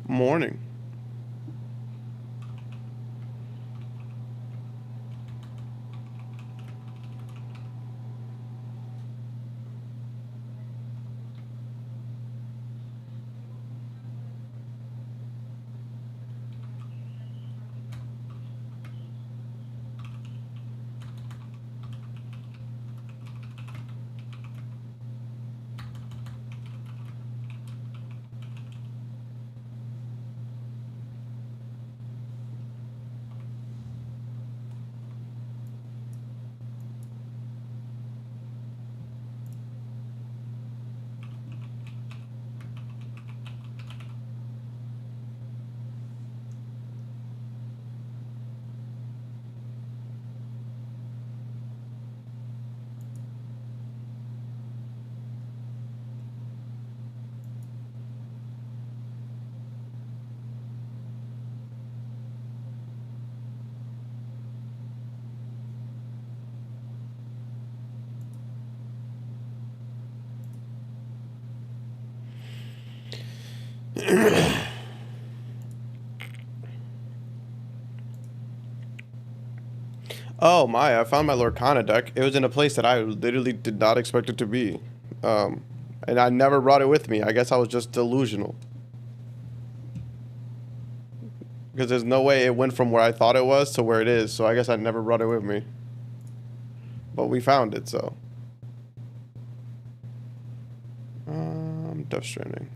Morning. Oh my, I found my Lorcana deck. It was in a place that I literally did not expect it to be. Um, and I never brought it with me. I guess I was just delusional. Because there's no way it went from where I thought it was to where it is, so I guess I never brought it with me. But we found it, so. Death Stranding.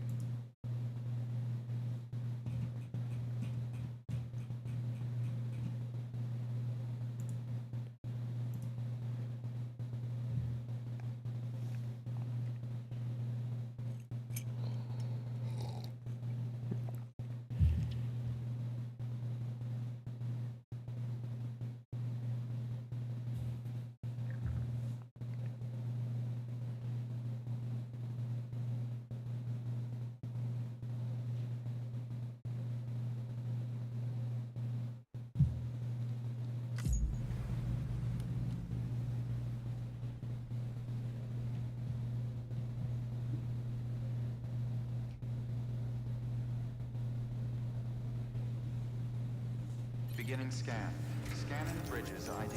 Beginning scan. Scanning bridges ID.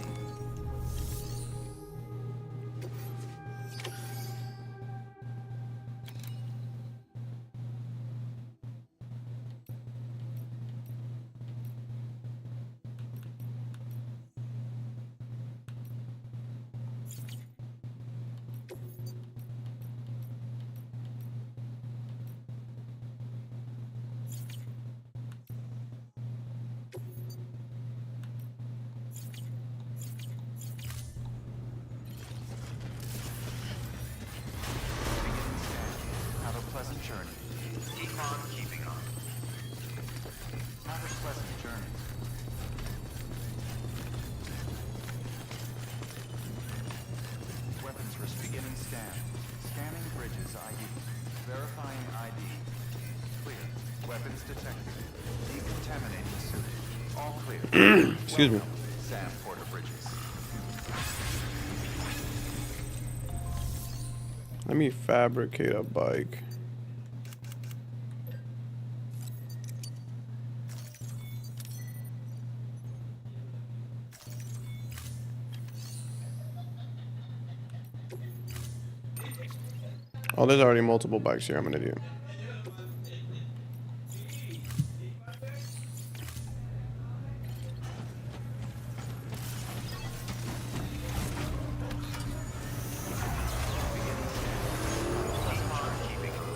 Pleasant journey. Decon keeping on. Have a pleasant journey. Weapons risk beginning scan. Scanning bridges ID. Verifying ID. Clear. Weapons detected. Decontaminating suit. All clear. Excuse me. Welcome, Sam Porter Bridges. Let me fabricate a bike. Oh, there's already multiple bikes here. I'm an idiot. Keep on keeping on.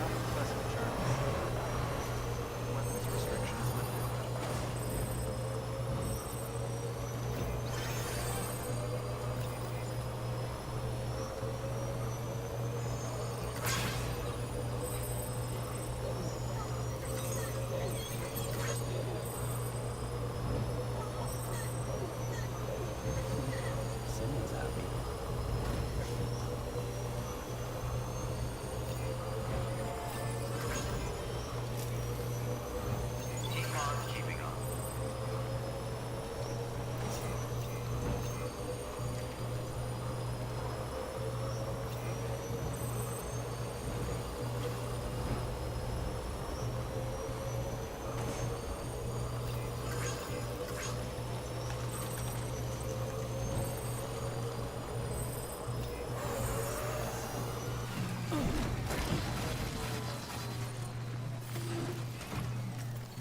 Have a pleasant journey. Weapons restrictions lifted. Someone's happy. Keep on keeping on.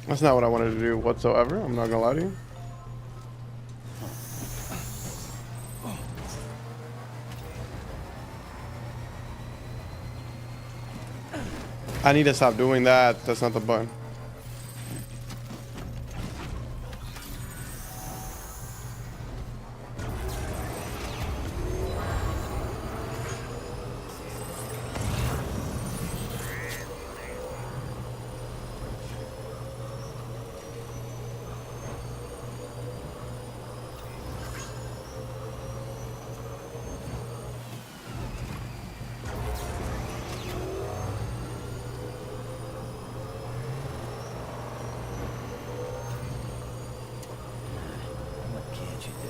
That's not what I wanted to do whatsoever. I'm not gonna lie to you. I need to stop doing that. That's not the button. What can't you do?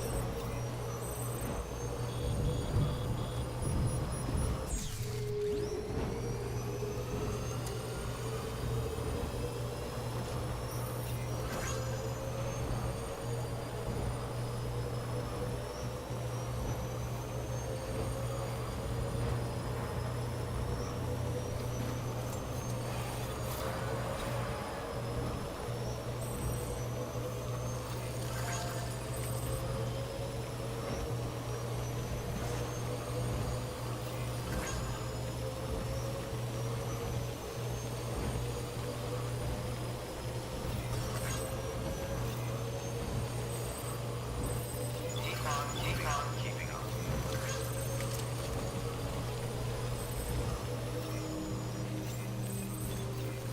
Keep on keeping on.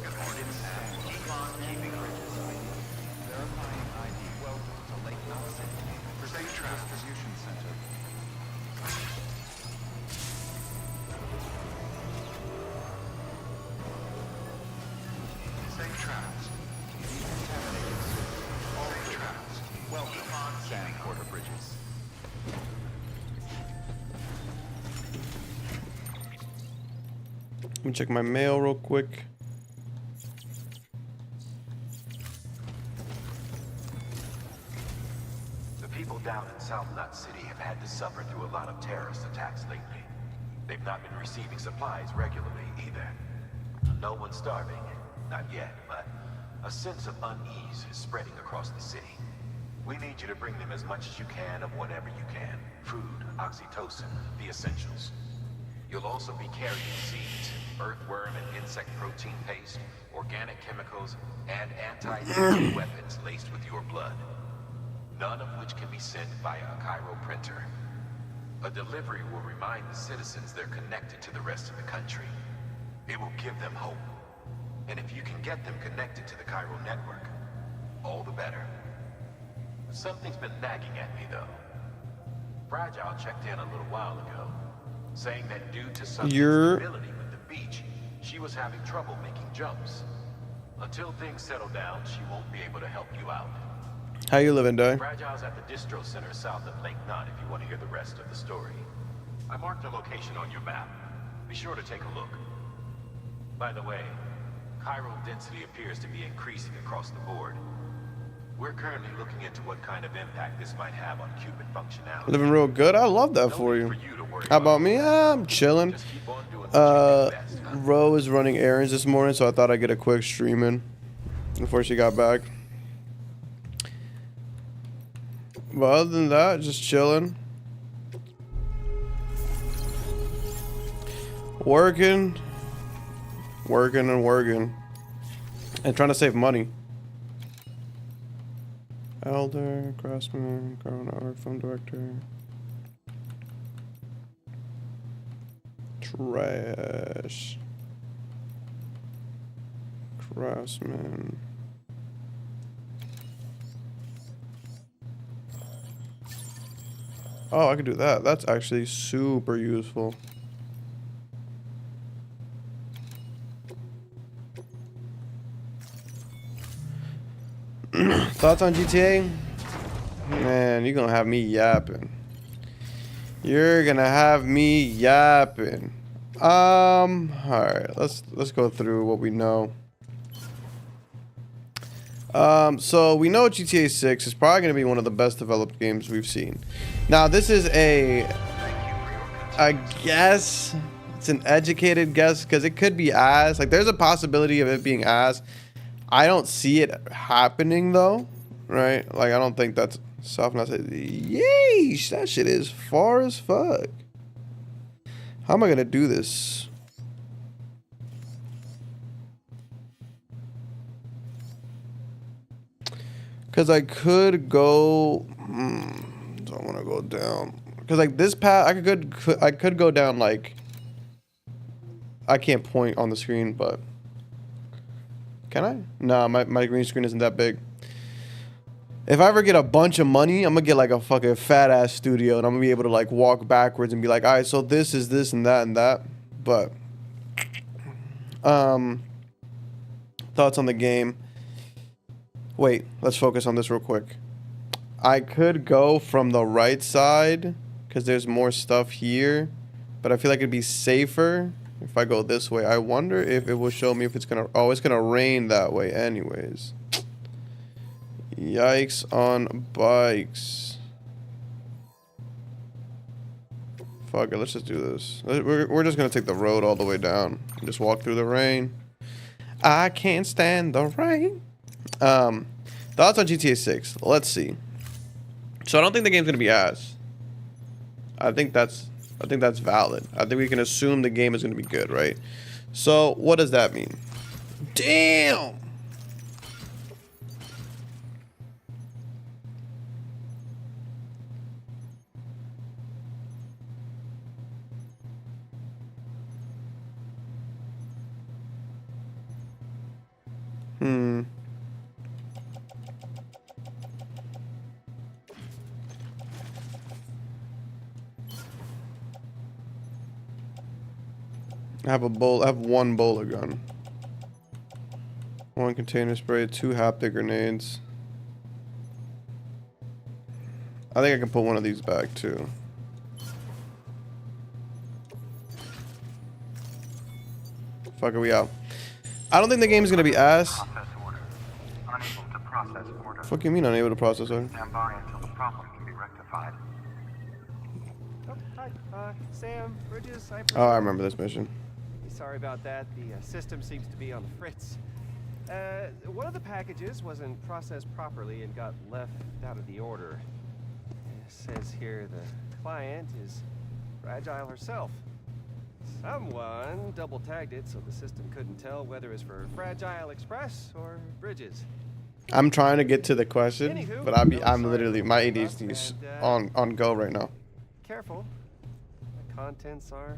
Good morning, Sam. Keep on keeping on. Verifying ID. Welcome to Lake Knot City. For Safe Distribution Center. Safe travels. Decontaminated. All safe travels. Welcome, Sam Porter Bridges. Let me check my mail real quick. The people down in South Knot City have had to suffer through a lot of terrorist attacks lately. They've not been receiving supplies regularly either. No one's starving, not yet, but a sense of unease is spreading across the city. We need you to bring them as much as you can of whatever you can. Food, oxytocin, the essentials. You'll also be carrying seeds, earthworm and insect protein paste, organic chemicals, and anti-aging weapons laced with your blood. None of which can be sent via a Cairo printer. A delivery will remind the citizens they're connected to the rest of the country. It will give them hope. And if you can get them connected to the Cairo network, all the better. Something's been nagging at me, though. Fragile checked in a little while ago, saying that due to some instability with the beach, she was having trouble making jumps. Until things settle down, she won't be able to help you out. How you living, Day? Fragile's at the distro center south of Lake Knot if you want to hear the rest of the story. I marked the location on your map. Be sure to take a look. By the way, chiral density appears to be increasing across the board. We're currently looking into what kind of impact this might have on qubit functionality. Living real good. I love that No for need you. to worry How about me? I'm chilling. Just keep on doing what you do best, huh? Ro is running errands this morning, so I thought I'd get a quick stream in before she got back. But other than that, just chilling. Working. And trying to save money. Elder, craftsman, art, film director. Trash. Craftsman. Oh, I could do that. That's actually super useful. Thoughts on GTA? Man, you're gonna have me yapping. You're gonna have me yapping. Alright, let's go through what we know. So we know GTA 6 is probably gonna be one of the best developed games we've seen. Now this is I guess it's an educated guess because it could be ass. Like there's a possibility of it being ass. I don't see it happening though, right? Like I don't think that's soft enough. Yeesh, that shit is far as fuck. How am I gonna do this? Cause I could go. Don't want to go down. Cause like this path, I could go down like. I can't point on the screen, but. Can I? No, my green screen isn't that big. If I ever get a bunch of money, I'm gonna get like a fucking fat ass studio and I'm gonna be able to like walk backwards and be like, alright, so this is this and that and that. But thoughts on the game. Wait, let's focus on this real quick. I could go from the right side because there's more stuff here, but I feel like it'd be safer if I go this way. I wonder if it will show me if it's gonna... Oh, it's gonna rain that way anyways. Yikes on bikes. Fuck it, let's just do this. We're just gonna take the road all the way down. Just walk through the rain. I can't stand the rain. Thoughts on GTA 6. Let's see. So I don't think the game's gonna be ass. I think that's valid. I think we can assume the game is going to be good, right? So, what does that mean? Damn! I have one bowler gun. One container spray, 2 haptic grenades. I think I can put one of these back too. Fuck it, we out. I don't think the game's gonna be ass. Unable to process order. Fuck you mean unable to process order? Stand by until the problem can be rectified. Oh, hi. Sam, Bridges, Oh, I remember this mission. Sorry about that. The system seems to be on the fritz. One of the packages wasn't processed properly and got left out of the order. It says here the client is Fragile herself. Someone double tagged it so the system couldn't tell whether it's for Fragile Express or Bridges. I'm trying to get to the question, Anywho, but I'm literally, my ADHD is on go right now. Careful. The contents are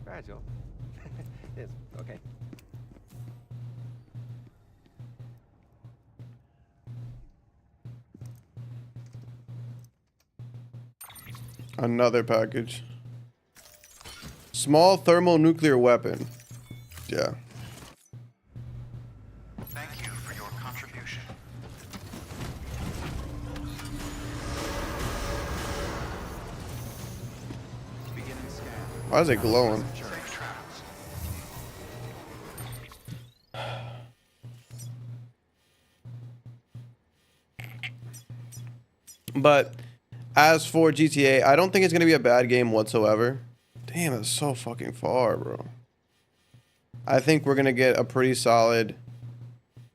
fragile. Yes, okay. Another package. Small thermonuclear weapon. Yeah. Thank you for your contribution. Why is it glowing? Safe travels. But as for GTA, I don't think it's gonna be a bad game whatsoever. Damn, it's so fucking far, bro. I think we're gonna get a pretty solid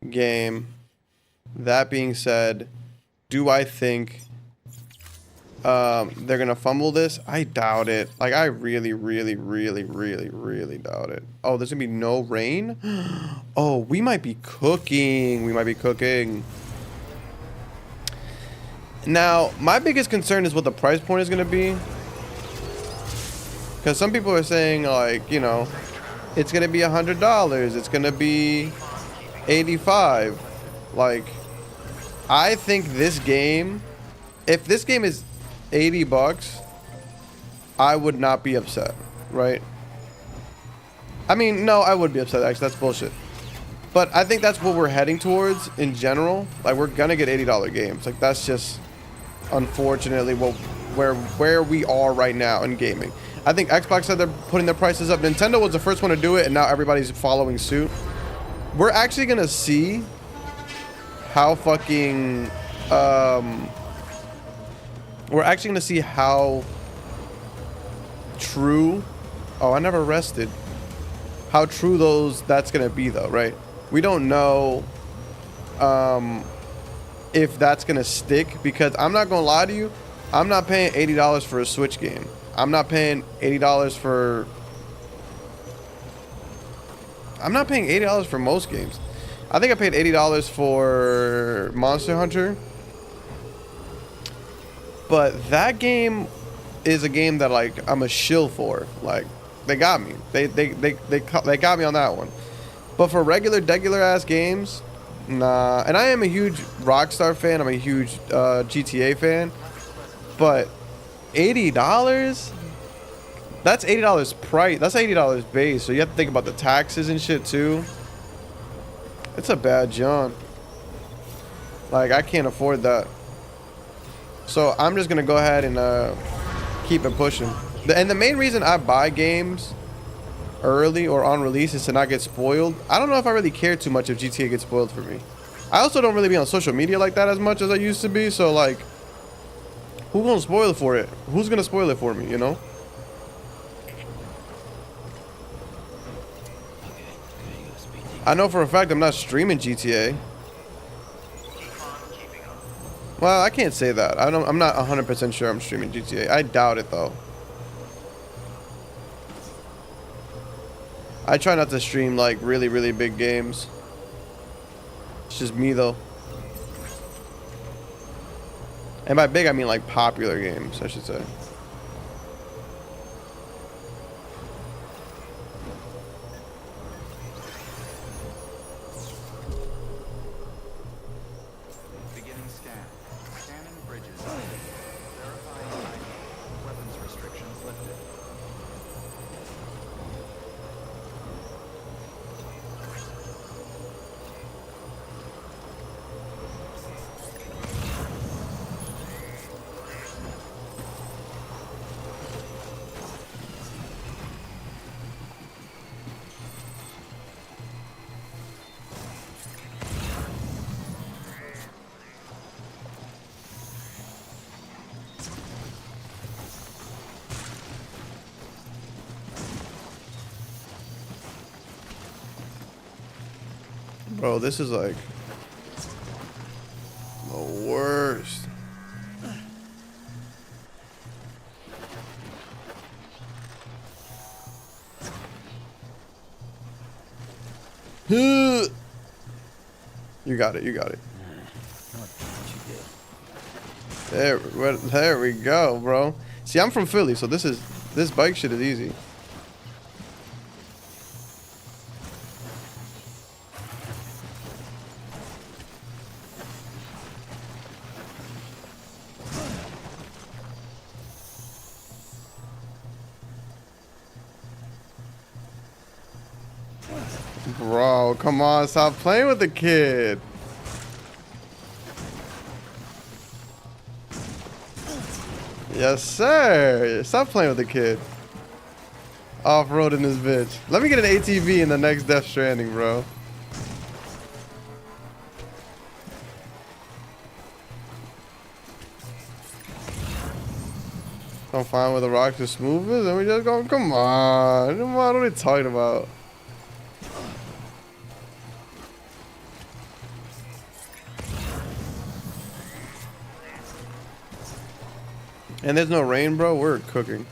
game. That being said, do I think they're gonna fumble this? I doubt it. Like, I really doubt it. Oh, there's gonna be no rain? Oh, we might be cooking. We might be cooking. Now, my biggest concern is what the price point is gonna be. Because some people are saying, like, you know, it's gonna be $100. It's gonna be $85. Like, I think this game, if this game is $80, I would not be upset, right? I mean, no, I would be upset, actually. That's bullshit. But I think that's what we're heading towards in general. Like, we're gonna get $80 games. Like, that's just, unfortunately, where we are right now in gaming. I think Xbox said they're putting their prices up. Nintendo was the first one to do it, and now everybody's following suit. We're actually gonna see how fucking we're actually gonna see how true. Oh, I never rested. How true that's gonna be, though, right? We don't know if that's gonna stick, because I'm not gonna lie to you, I'm not paying $80 for a Switch game. I'm not paying $80 for. I'm not paying $80 for most games. I think I paid $80 for Monster Hunter. But that game is a game that, like, I'm a shill for. Like, they got me. They got me on that one. But for regular ass games, nah. And I am a huge Rockstar fan. I'm a huge GTA fan. But $80? That's $80 price. That's $80 base. So you have to think about the taxes and shit too. It's a bad John. Like, I can't afford that. So I'm just gonna go ahead and keep it pushing. And the main reason I buy games early or on release is to not get spoiled. I don't know if I really care too much if GTA gets spoiled for me. I also don't really be on social media like that as much as I used to be. So, like, who's gonna spoil it for it? Who's gonna spoil it for me, you know? I know for a fact I'm not streaming GTA. Well, I can't say that. I'm not 100% sure I'm streaming GTA. I doubt it, though. I try not to stream, like, really big games. It's just me, though. And by big, I mean, like, popular games, I should say. Beginning scan. Scanning bridges. Verifying ID. Weapons restrictions lifted. Bro, this is like the worst. You got it, you got it. What can't you do? There we go, bro. See, I'm from Philly, so this bike shit is easy. Bro, come on, stop playing with the kid. Yes, sir. Stop playing with the kid. Off-roading this bitch. Let me get an ATV in the next Death Stranding, bro. I'm fine with the rocks as smooth as, and we just go, come on. Come on, what are you talking about? And there's no rain, bro. We're cooking.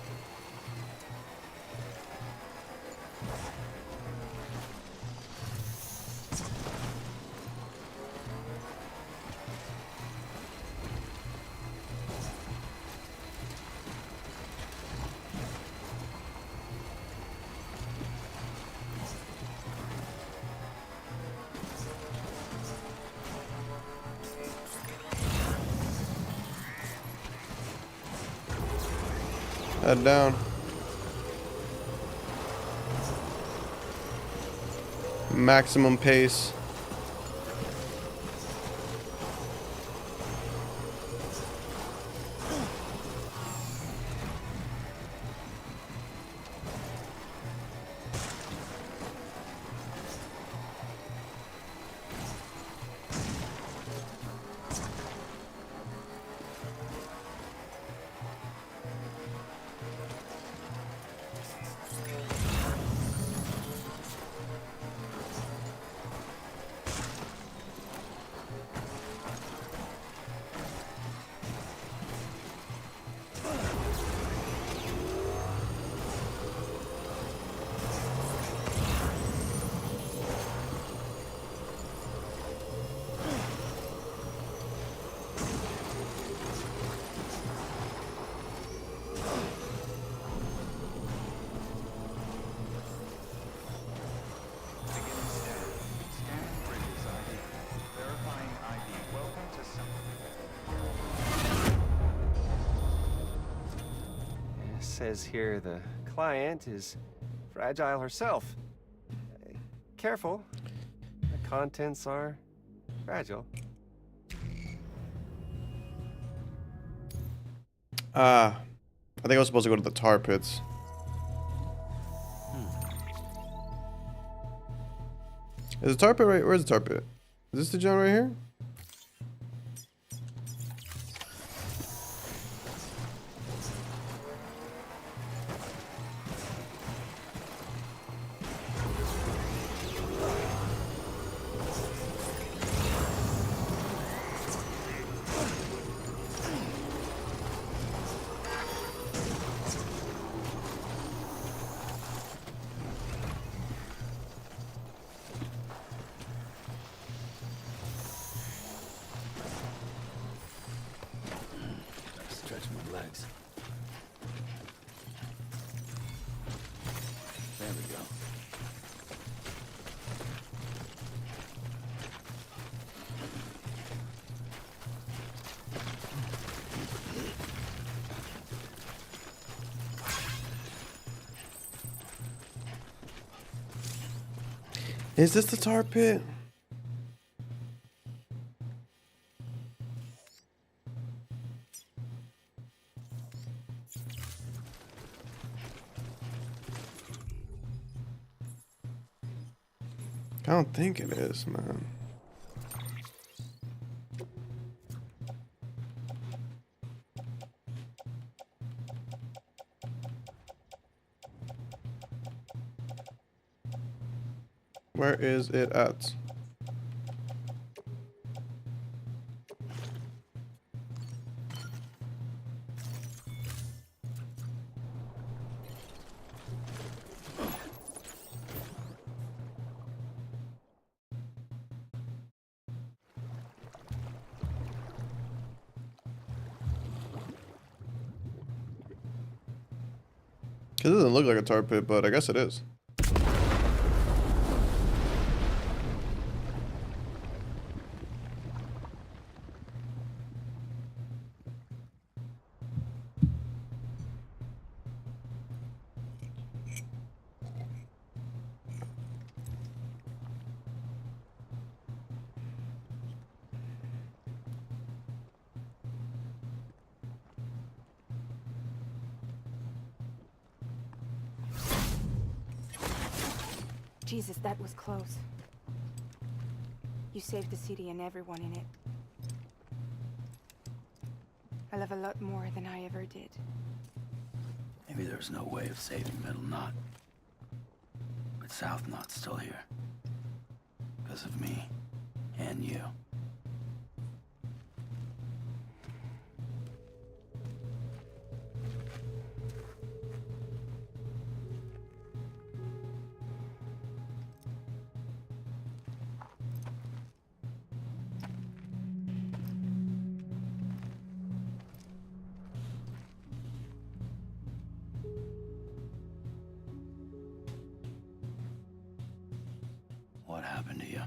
Head down. Maximum pace. Says here the client is fragile herself. Careful. The contents are fragile. I think I was supposed to go to the tar pits. Is the tar pit right? Where's the tar pit? Is this the gen right here? Stretch my legs. There we go. Is this the tar pit? I don't think it is, man. Where is it at? It doesn't look like a tar pit, but I guess it is. Jesus, that was close. You saved the city and everyone in it. I love a lot more than I ever did. Maybe there's no way of saving Middle Knot. But South Knot's still here. Because of me. And you. What happened to you?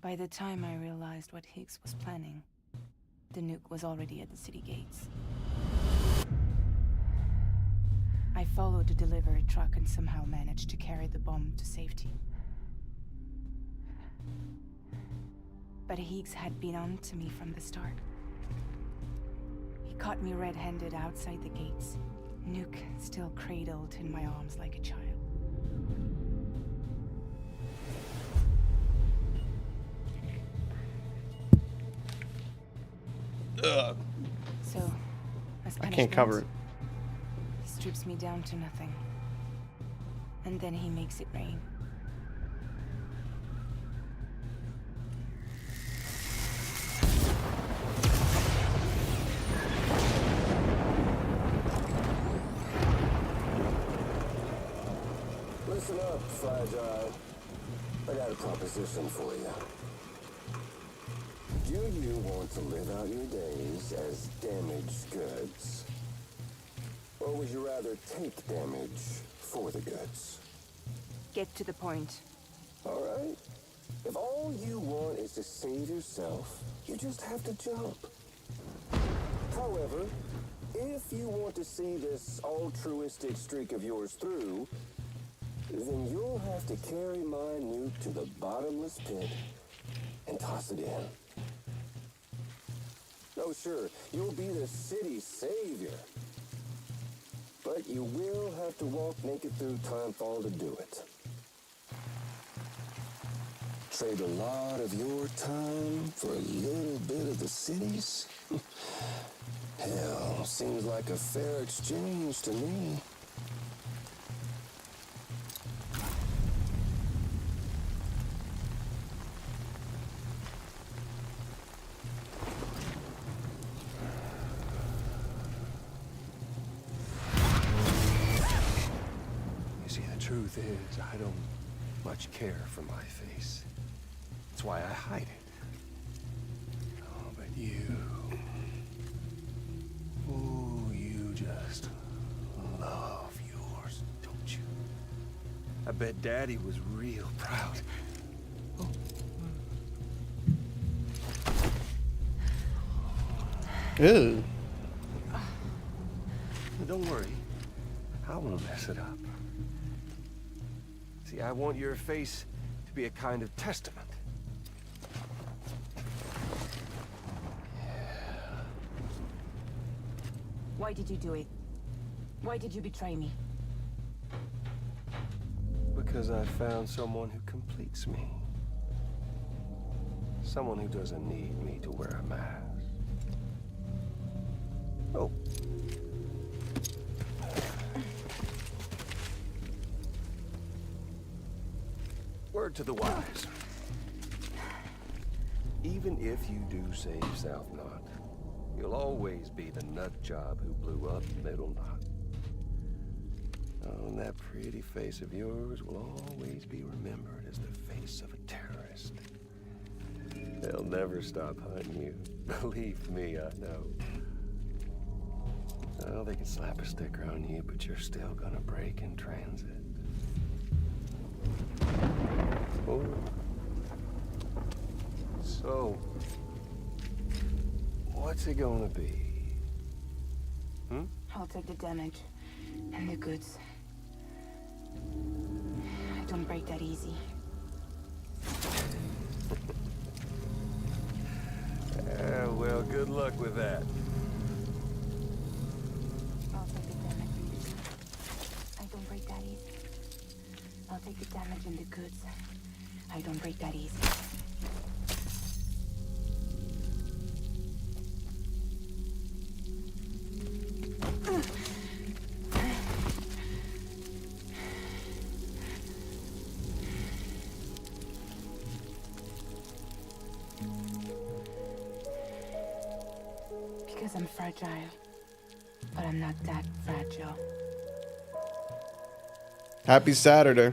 By the time I realized what Higgs was planning, the nuke was already at the city gates. I followed the delivery truck and somehow managed to carry the bomb to safety. But Higgs had been on to me from the start. He caught me red-handed outside the gates, nuke still cradled in my arms like a child. Ugh. So, as I can't cover it. he strips me down to nothing. And then he makes it rain. Listen up, Fragile. I got a proposition for you. Do you want to live out your days as damaged goods? Or would you rather take damage for the goods? Get to the point. All right. If all you want is to save yourself, you just have to jump. However, if you want to see this altruistic streak of yours through, then you'll have to carry my nuke to the bottomless pit and toss it in. Oh, sure, you'll be the city's savior. But you will have to walk naked through Timefall to do it. Trade a lot of your time for a little bit of the city's? Hell, seems like a fair exchange to me. Truth is, I don't much care for my face. That's why I hide it. Oh, but you... Oh, you just love yours, don't you? I bet Daddy was real proud. Oh. Ew. Don't worry. I won't mess it up. See, I want your face to be a kind of testament. Why did you do it? Why did you betray me? Because I found someone who completes me. Someone who doesn't need me to wear a mask. Oh. Word to the wise. Even if you do save South Knot, you'll always be the nut job who blew up Middle Knot. Oh, and that pretty face of yours will always be remembered as the face of a terrorist. They'll never stop hunting you. Believe me, I know. Oh, they can slap a sticker on you, but you're still gonna break in transit. Oh. So, what's it gonna be? I'll take the damage. and the goods. I don't break that easy. Well, good luck with that. I'll take the damage. I don't break that easy. I'll take the damage and the goods. I don't break that easy. Because I'm fragile. But I'm not that fragile. Happy Saturday.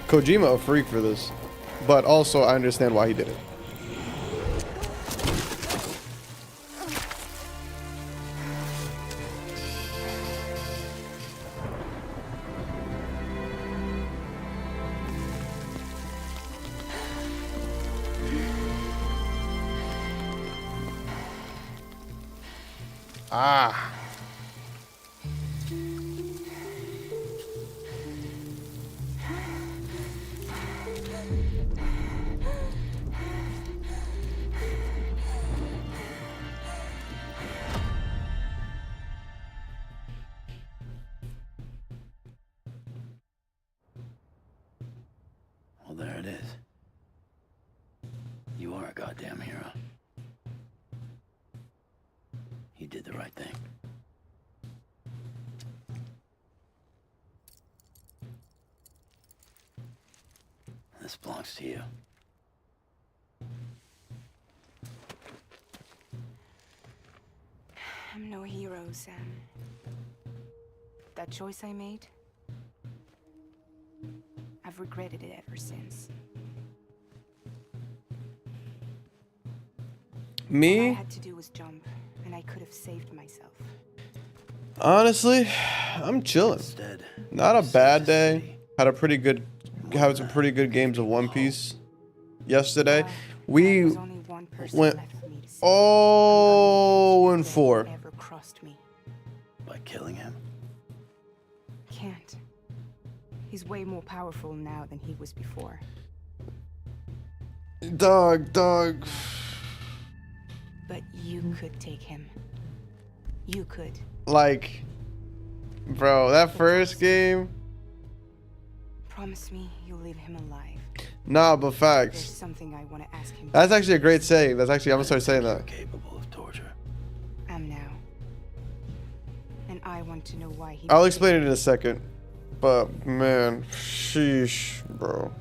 Kojima a freak for this, but also I understand why he did it. Ah. Well, there it is. You are a goddamn hero. You did the right thing. This belongs to you. I'm no hero, Sam. That choice I made, I've regretted it ever since. All I Me? had to do was jump, and I could have saved myself. Honestly, I'm chilling. Instead, Not a you bad saved the day. city. Had some pretty good games of One Piece yesterday. There We was only one person went left for me to save. 0-4. Ever crossed me. By killing him. Can't. He's way more powerful now than he was before. Dog. But you could take him. You could. Like, bro, that first game. Promise me you'll leave him alive. Nah, but There's facts. something I want to ask him. That's actually a great saying. I'm gonna start saying You're that. capable of torture. I'm now. And I want to know why he... I'll explain it in a second. But man, sheesh, bro.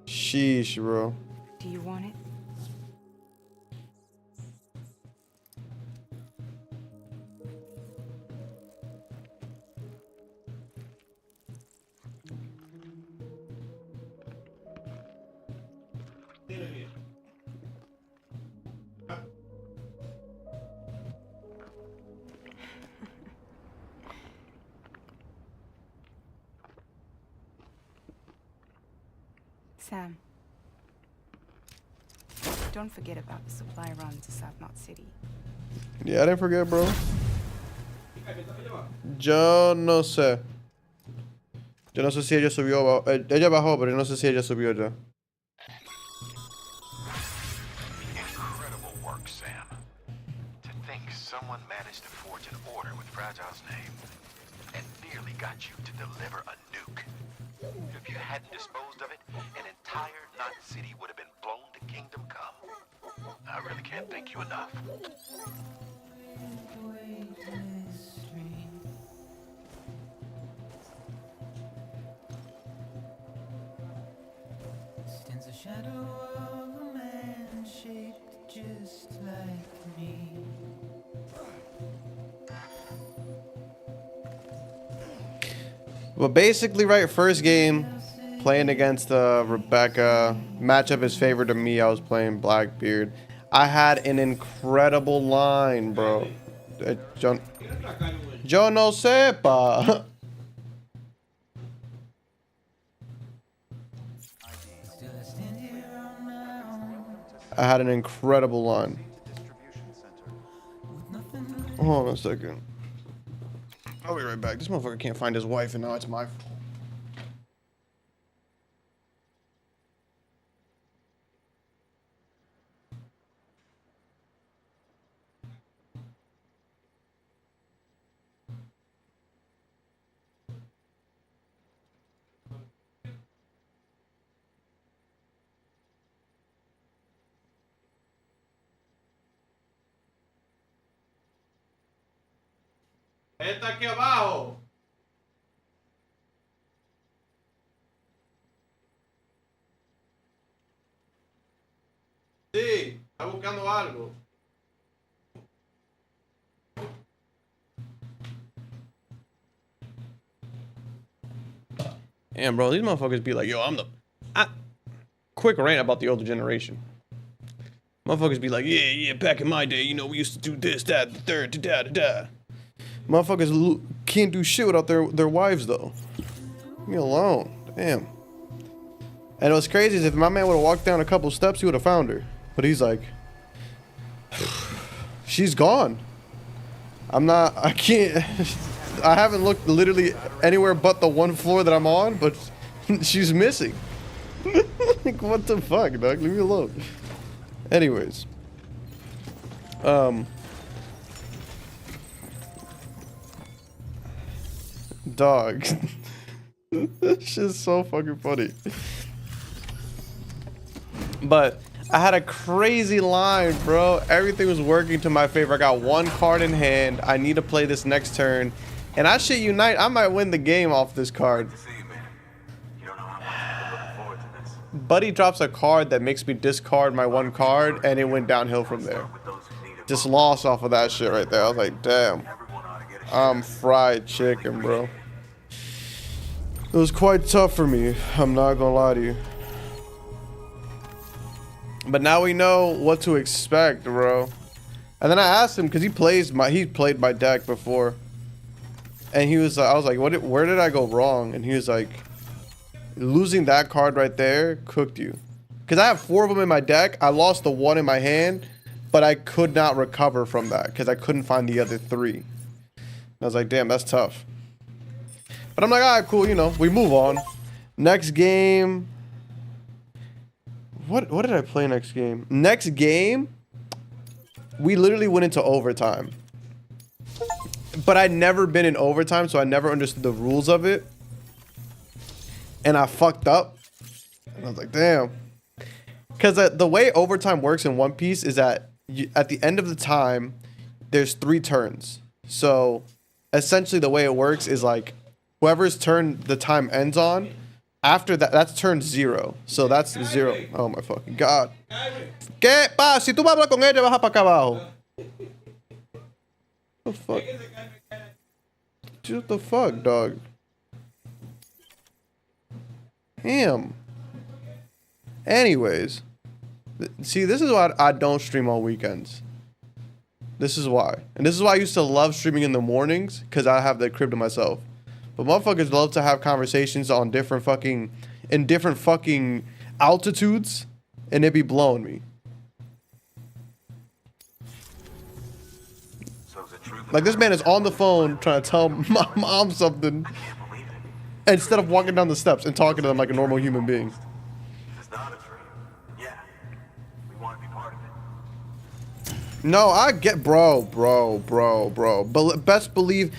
Sheesh, bro. Do you want it? Sam. Don't forget about the supply run to South Knot City. Yeah, I didn't forget, bro. Yo no sé. Yo no sé si ella subió. Ella bajó, pero yo no sé si ella subió ya. Incredible work, Sam. To think someone managed to forge an order with Fragile's name and nearly got you to deliver a nuke. If you hadn't disposed of it, an entire Knot City would have been blown to Kingdom Come. I really can't thank you enough. Stands a shadow of a man shaped just like me. But basically, right, first game, playing against Rebecca. Matchup is favored to me. I was playing Blackbeard. I had an incredible line, bro. Yo no sepa. I had an incredible line. Hold on a second. I'll be right back. This motherfucker can't find his wife, and now it's my fault. Está aquí abajo. Sí, está buscando algo. Damn, bro, these motherfuckers be like, yo, quick rant about the older generation. Motherfuckers be like, yeah, back in my day, you know, we used to do this, that, the third, da. Motherfuckers can't do shit without their wives, though. Leave me alone. Damn. And what's crazy is if my man would have walked down a couple steps, he would have found her. But he's like, she's gone. I can't. I haven't looked literally anywhere but the one floor that I'm on, but she's missing. Like, what the fuck, dog? Leave me alone. Anyways. Dog. This shit's so fucking funny. But I had a crazy line, bro. Everything was working to my favor. I got one card in hand. I need to play this next turn. And I shit unite. I might win the game off this card. Buddy drops a card that makes me discard my one card, and it went downhill from there. Just lost off of that shit right there. I was like, damn. I'm fried chicken, bro. It was quite tough for me. I'm not gonna lie to you. But now we know what to expect, bro. And then I asked him because he played my deck before, and he was. I was like, where did I go wrong? And he was like, losing that card right there cooked you. Because I have 4 of them in my deck. I lost the 1 in my hand, but I could not recover from that because I couldn't find the other 3. I was like, damn, that's tough. But I'm like, all right, cool, you know, we move on. Next game. What did I play next game? Next game, we literally went into overtime. But I'd never been in overtime, so I never understood the rules of it. And I fucked up. And I was like, damn. Because the way overtime works in One Piece is that at the end of the time, there's 3 turns. So essentially the way it works is like whoever's turn the time ends on, after that, that's turn 0. So that's 0. Oh my fucking god. ¿Qué pasa? Si tú vas a hablar con ella, baja para acá abajo. What the fuck? What the fuck, dog? Damn. Anyways. See, this is why I don't stream on weekends. This is why. And this is why I used to love streaming in the mornings, because I have the crib to myself. But motherfuckers love to have conversations on different fucking altitudes, and it be blowing me. Like, this man is on the phone trying to tell my mom something instead of walking down the steps and talking to them like a normal human being. No, I get, bro. But best believe,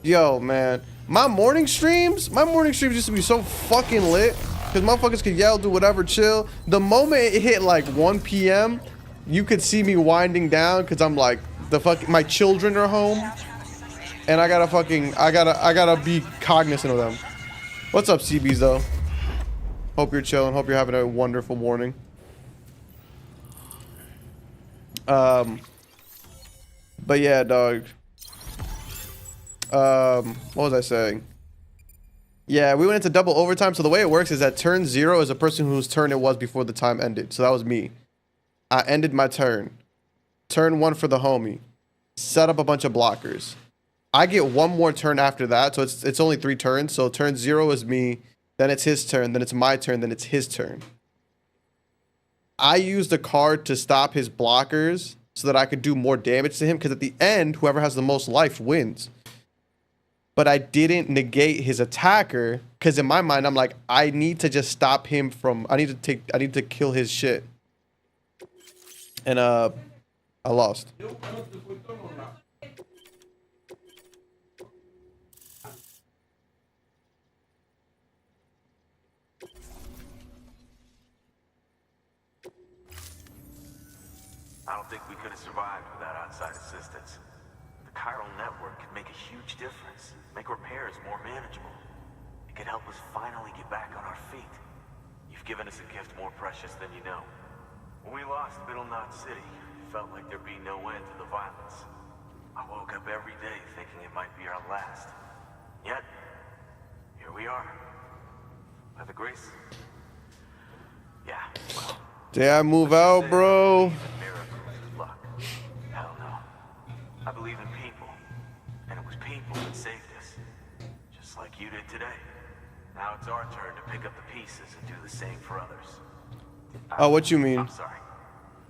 yo, man, my morning streams used to be so fucking lit because motherfuckers could yell, do whatever, chill. The moment it hit like 1 p.m., you could see me winding down because I'm like, my children are home, and I gotta be cognizant of them. What's up, CBs though? Hope you're chilling. Hope you're having a wonderful morning. But yeah, dog. What was I saying? Yeah, we went into double overtime. So the way it works is that turn 0 is a person whose turn it was before the time ended. So that was me. I ended my turn. Turn 1 for the homie. Set up a bunch of blockers. I get one more turn after that. So it's only 3 turns. So turn 0 is me. Then it's his turn. Then it's my turn. Then it's his turn. I used the card to stop his blockers so that I could do more damage to him. Because at the end, whoever has the most life wins. But I didn't negate his attacker. Because in my mind, I'm like, I need to just stop him from... I need to kill his shit. And I lost. I don't think we could have survived without outside assistance. The chiral network could make a huge difference, make repairs more manageable. It could help us finally get back on our feet. You've given us a gift more precious than you know. When we lost Middle Knot City, it felt like there'd be no end to the violence. I woke up every day thinking it might be our last. Yet, here we are. By the grace... Yeah, well... Did I move out, bro? Luck. Hell no. I believe in people. And it was people that saved us. Just like you did today. Now it's our turn to pick up the pieces and do the same for others. Oh, what you mean? I'm sorry.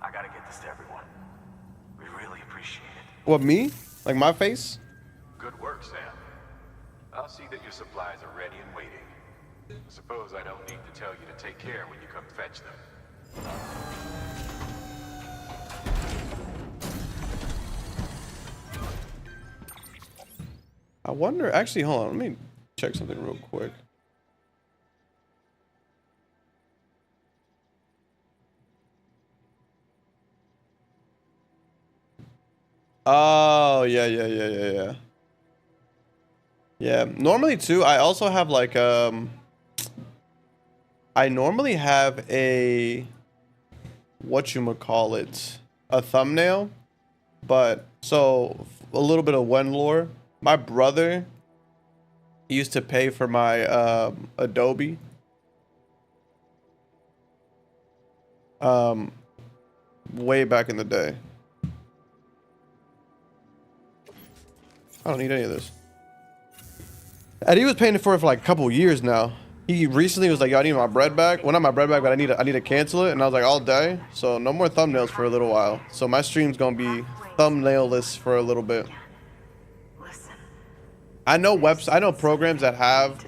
I gotta get this to everyone. We really appreciate it. What, me? Like my face? Good work, Sam. I'll see that your supplies are ready and waiting. Suppose I don't need to tell you to take care when you come fetch them. I wonder, actually, hold on, let me check something real quick. Oh, yeah. Yeah, normally too, I also have like, I normally have a, whatchamacallit, a thumbnail, but, so, a little bit of one lore. My brother used to pay for my, Adobe. Way back in the day. I don't need any of this. And he was paying for it for like a couple years now. He recently was like, yo, I need my bread back. Well, not my bread back, but I need to cancel it. And I was like, all day. So no more thumbnails for a little while. So my stream's gonna be thumbnailless for a little bit. I know programs that have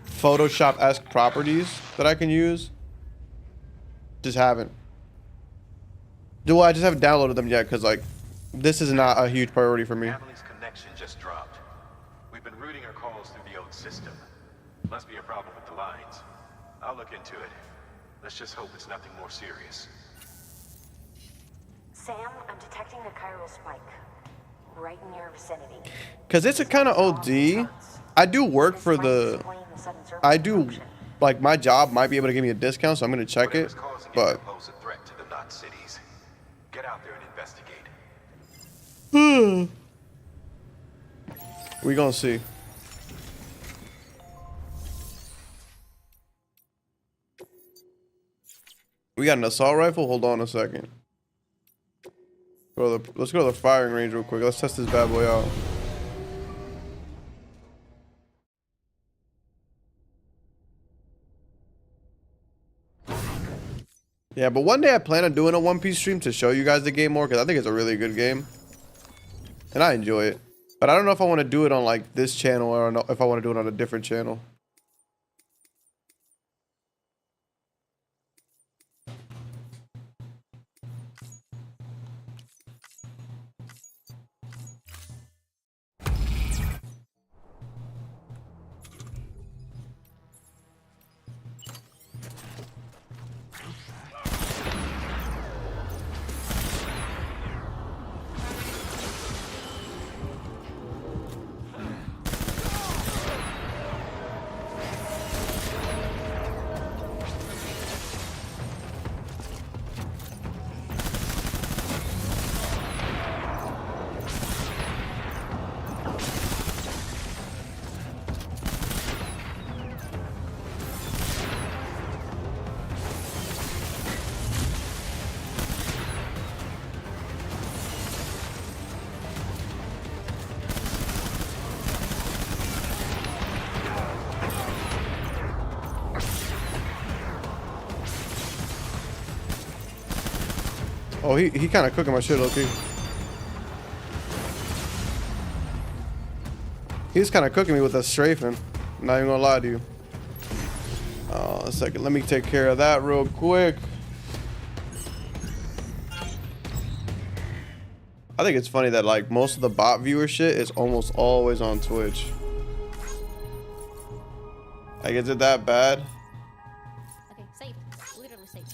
Photoshop-esque properties that I can use. Just haven't. I just haven't downloaded them yet because like this is not a huge priority for me. Emily's connection just dropped. We've been routing her calls through the old system. Must be a problem with the lines. I'll look into it. Let's just hope it's nothing more serious. Sam, I'm detecting a chiral spike right in your vicinity. Cause it's a kind of OD. I do work for I do, like my job might be able to give me a discount, so I'm gonna check it. But Pose a threat to the Knot cities. Get out there and investigate. we gonna see. We got an assault rifle. Hold on a second. Let's go to the firing range real quick. Let's test this bad boy out. Yeah, but one day I plan on doing a One Piece stream to show you guys the game more because I think it's a really good game. And I enjoy it. But I don't know if I want to do it on like this channel or if I want to do it on a different channel. Oh, he kind of cooking my shit, okay. He's kind of cooking me with a strafing. I'm not even gonna lie to you. A second, let me take care of that real quick. I think it's funny that like most of the bot viewer shit is almost always on Twitch. Like, is it that bad? Okay, safe. Literally safe.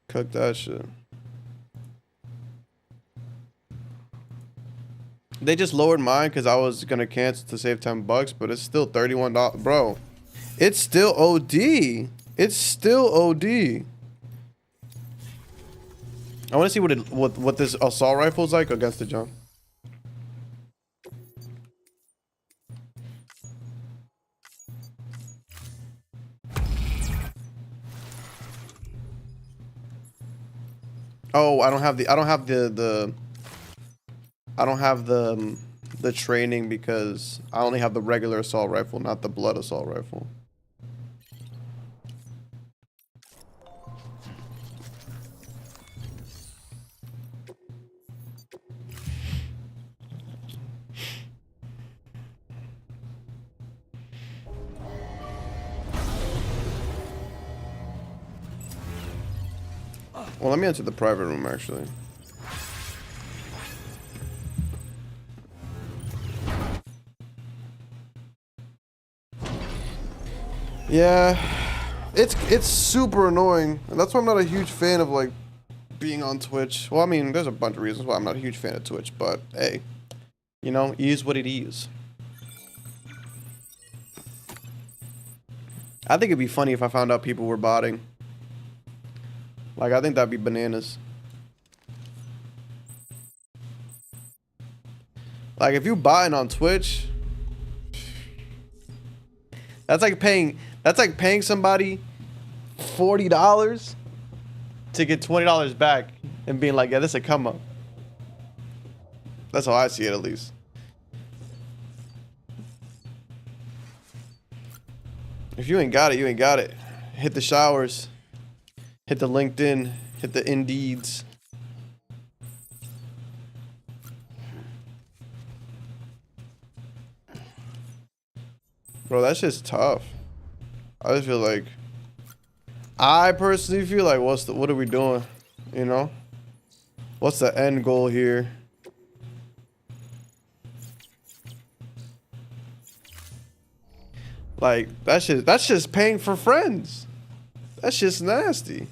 Cook that shit. They just lowered mine because I was gonna cancel to save $10, but it's still $31, bro. It's still OD. It's still OD. I want to see what this assault rifle is like against the jump. Oh, I don't have the training because I only have the regular assault rifle, not the blood assault rifle. Well, let me enter the private room actually. Yeah, it's super annoying, and that's why I'm not a huge fan of like being on Twitch. Well, I mean, there's a bunch of reasons why I'm not a huge fan of Twitch, but hey, you know, it is what it is. I think it'd be funny if I found out people were botting. Like, I think that'd be bananas. Like, if you botting on Twitch, that's like paying somebody $40 to get $20 back and being like, yeah, this is a come up. That's how I see it, at least. If you ain't got it, you ain't got it. Hit the showers. Hit the LinkedIn. Hit the Indeeds. Bro, that's just tough. I just feel like, I personally feel like, what are we doing? You know? What's the end goal here? Like, that's just paying for friends. That's just nasty.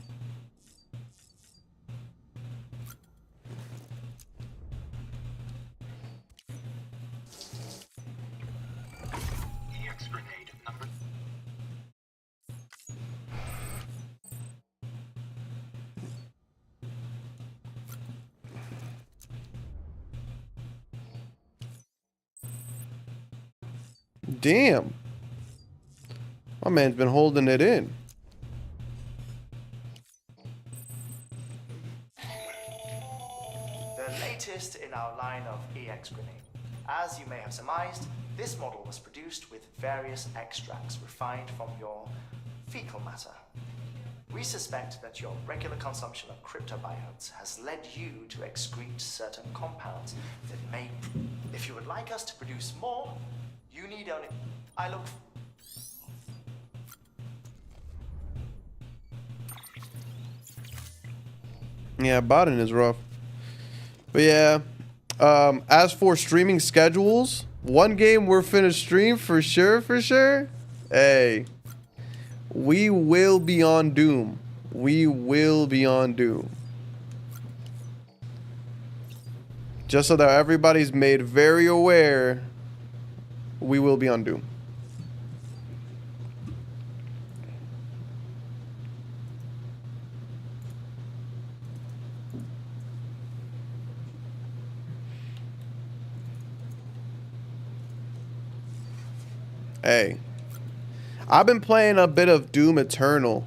Damn. My man's been holding it in. The latest in our line of EX grenade. As you may have surmised, this model was produced with various extracts refined from your fecal matter. We suspect that your regular consumption of cryptobiotes has led you to excrete certain compounds that may... If you would like us to produce more, you need only... I look... Yeah, botting is rough. But yeah, as for streaming schedules, one game we're finna stream for sure. Hey, we will be on Doom. We will be on Doom. Just so that everybody's made very aware, we will be on Doom. Hey, I've been playing a bit of Doom Eternal.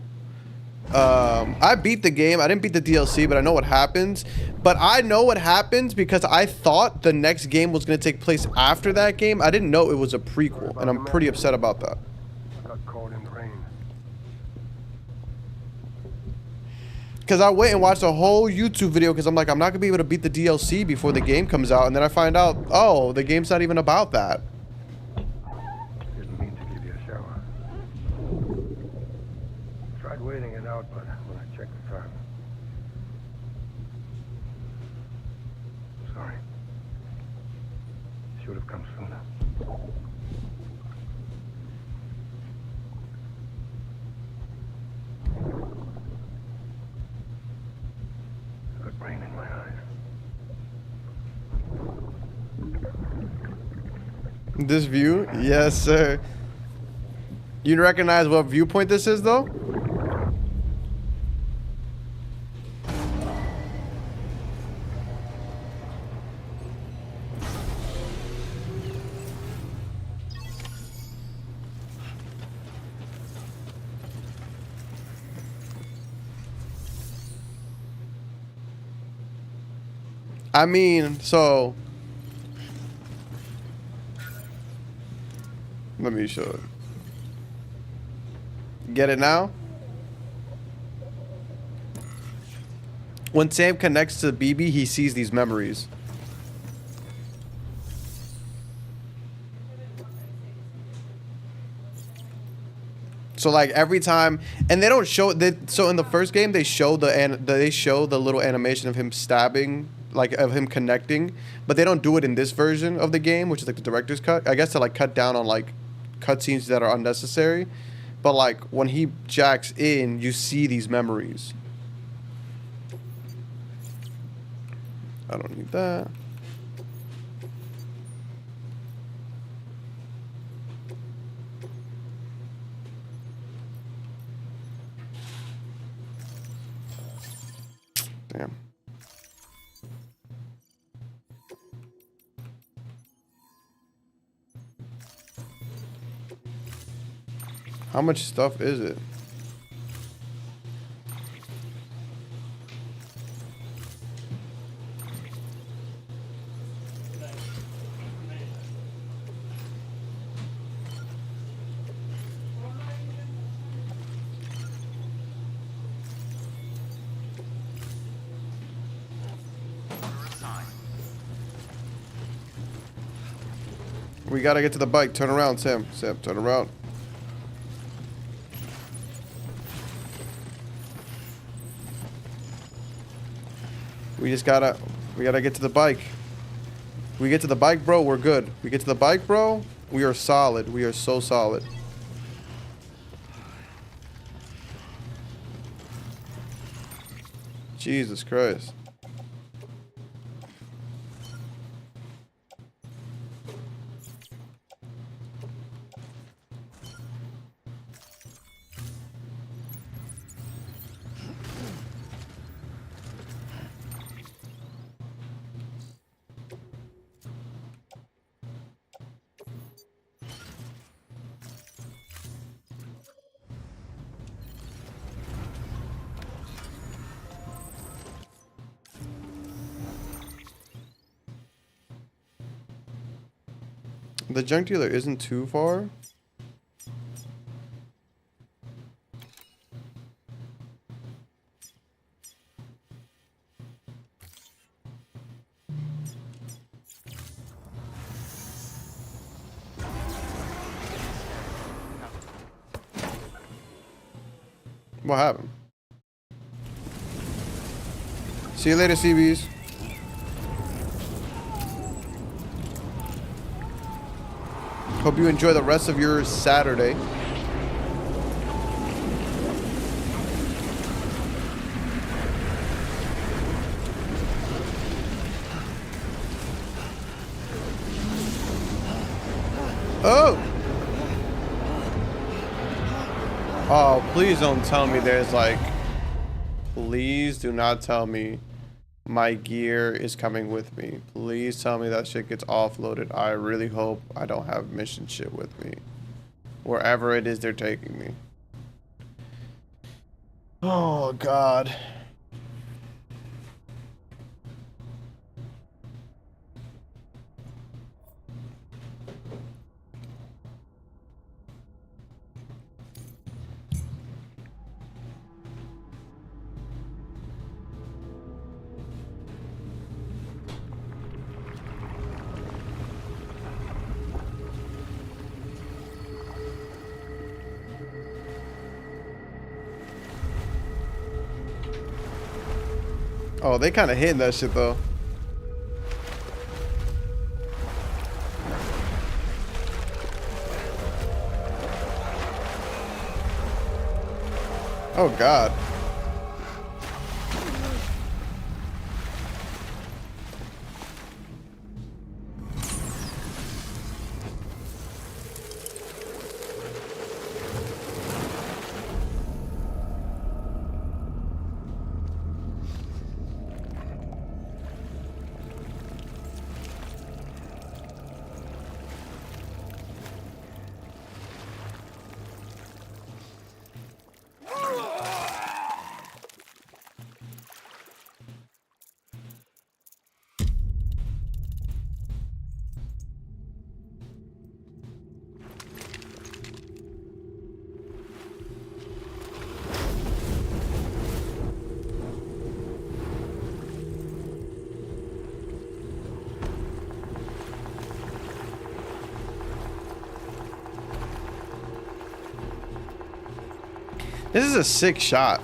I beat the game. I didn't beat the DLC, but I know what happens. But I know what happens because I thought the next game was going to take place after that game. I didn't know it was a prequel, and I'm pretty upset about that. Got caught in the rain. Because I wait and watch the whole YouTube video because I'm like, I'm not going to be able to beat the DLC before the game comes out. And then I find out, oh, the game's not even about that. Didn't mean to give you a shower. Tried waiting it out, but when I checked the time. Sorry. Should have come sooner. Got rain in my eyes. This view? Yes, sir. You recognize what viewpoint this is, though? I mean, so let me show it. Get it now? When Sam connects to BB, he sees these memories. So like every time, and they don't show it. So in the first game, they show the little animation of him stabbing, like of him connecting, but they don't do it in this version of the game, which is like the director's cut. I guess to like cut down on like cutscenes that are unnecessary. But like when he jacks in, you see these memories. I don't need that. Damn. How much stuff is it? We gotta get to the bike. Turn around, Sam. Sam, turn around. We gotta get to the bike. We get to the bike, bro, we're good. We get to the bike, bro, we are solid. We are so solid. Jesus Christ. The junk dealer isn't too far. What happened? See you later, CBs. Hope you enjoy the rest of your Saturday. Oh! Oh, please don't tell me there's like... Please do not tell me my gear is coming with me. Please tell me that shit gets offloaded. I really hope I don't have mission shit with me. Wherever it is they're taking me. Oh God. Oh, they kind of hitting that shit though. Oh God. This is a sick shot.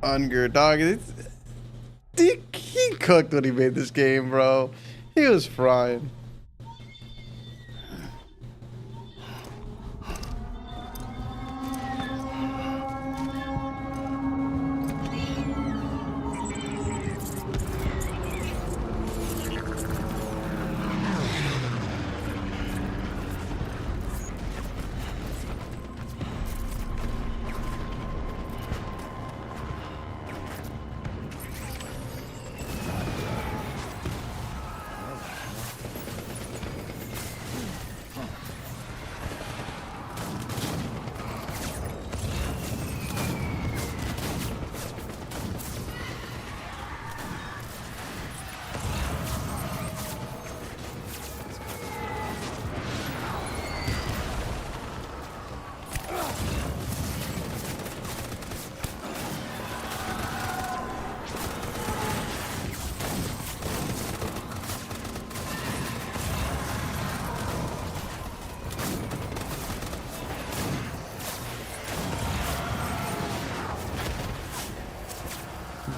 Unger, dog. He cooked when he made this game, bro. He was frying.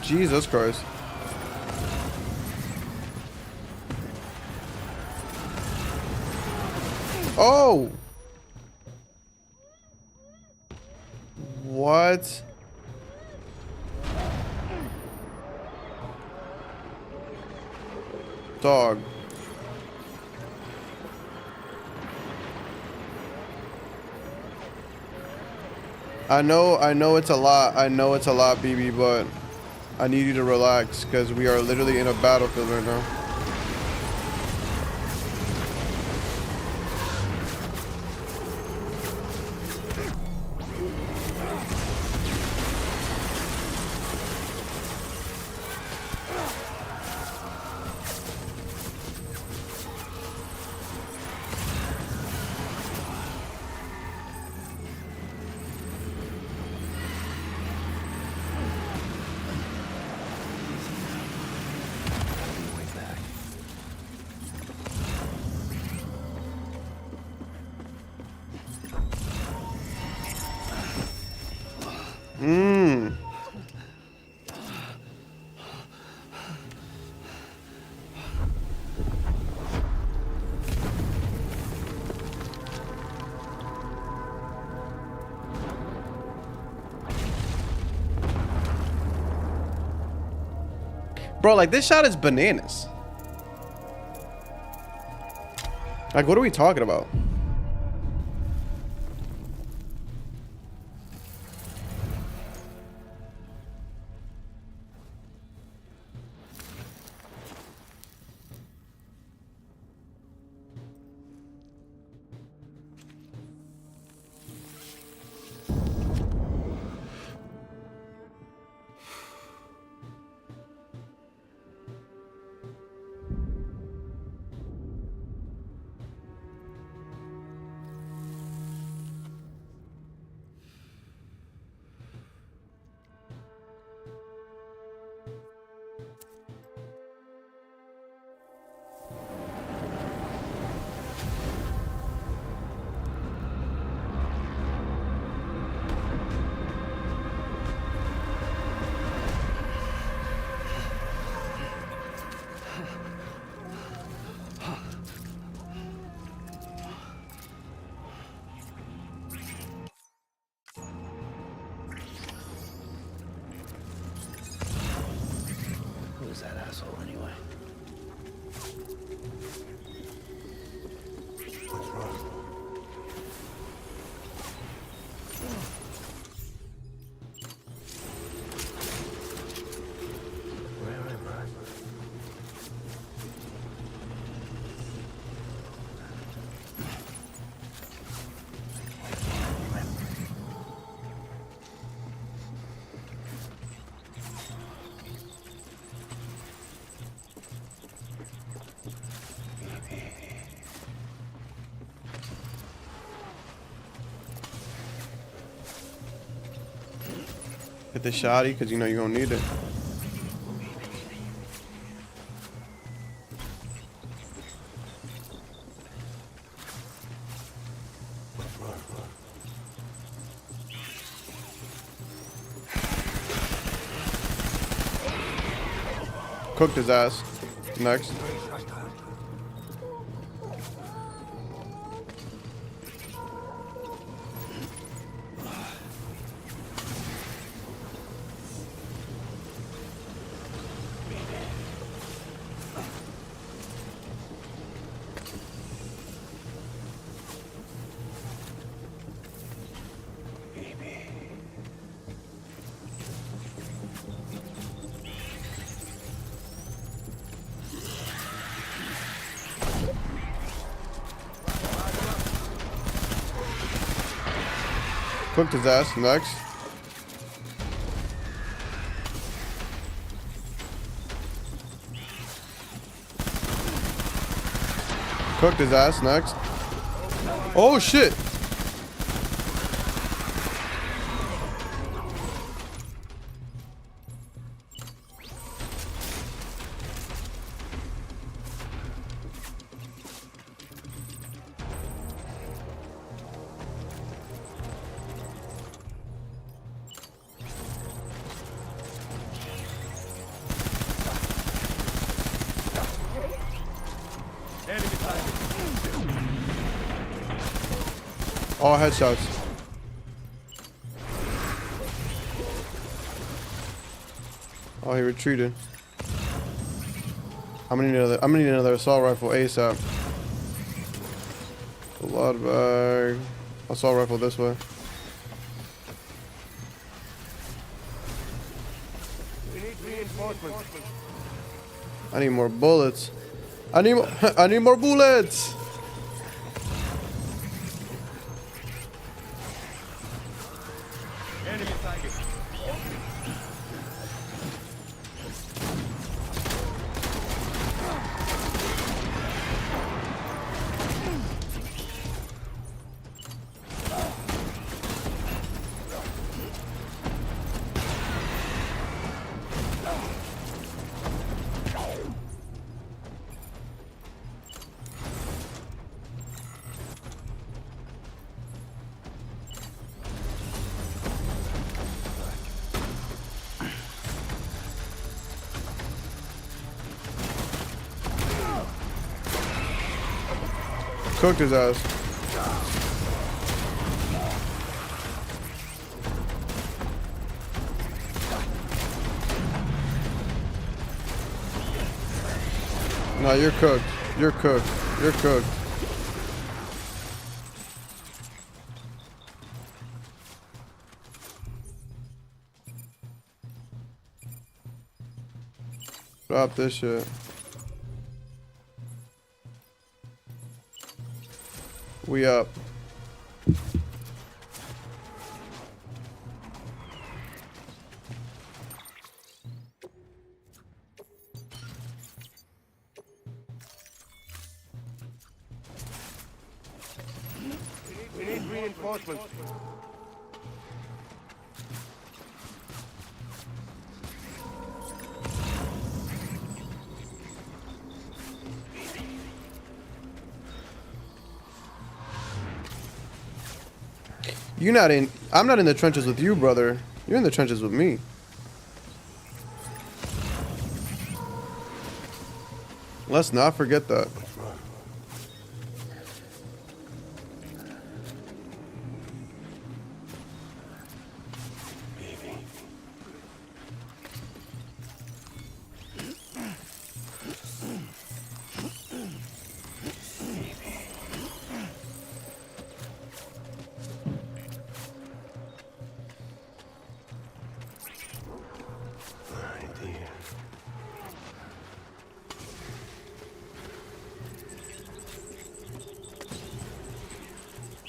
Jesus Christ. Oh! What? Dog. I know it's a lot. I know it's a lot, BB, but I need you to relax because we are literally in a battlefield right now. Bro, like, this shot is bananas. Like, what are we talking about? that asshole anyway? What's wrong? Where am I? Hit the shotty, because you know you're gonna need it. Cooked his ass. Next. Cooked his ass. Next. Cooked his ass. Next. Oh shit. All headshots. Oh, he retreated. I'm gonna need another assault rifle ASAP. Blood bag. Assault rifle this way. We need reinforcements. I need more bullets. I need more bullets. Enemy target. Cooked his ass. No, you're cooked. You're cooked. You're cooked. Drop this shit. We up. We need reinforcements. You're not in. I'm not in the trenches with you, brother. You're in the trenches with me. Let's not forget that.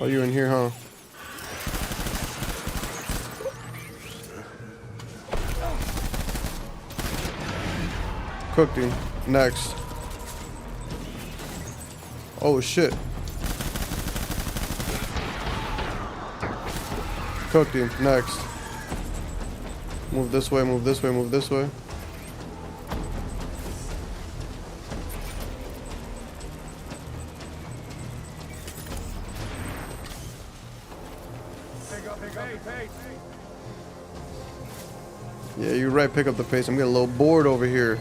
Oh, you in here, huh? Cooked him. Next. Oh shit. Cooked him. Next. Move this way, move this way, move this way. Yeah, you're right. Pick up the pace. I'm getting a little bored over here.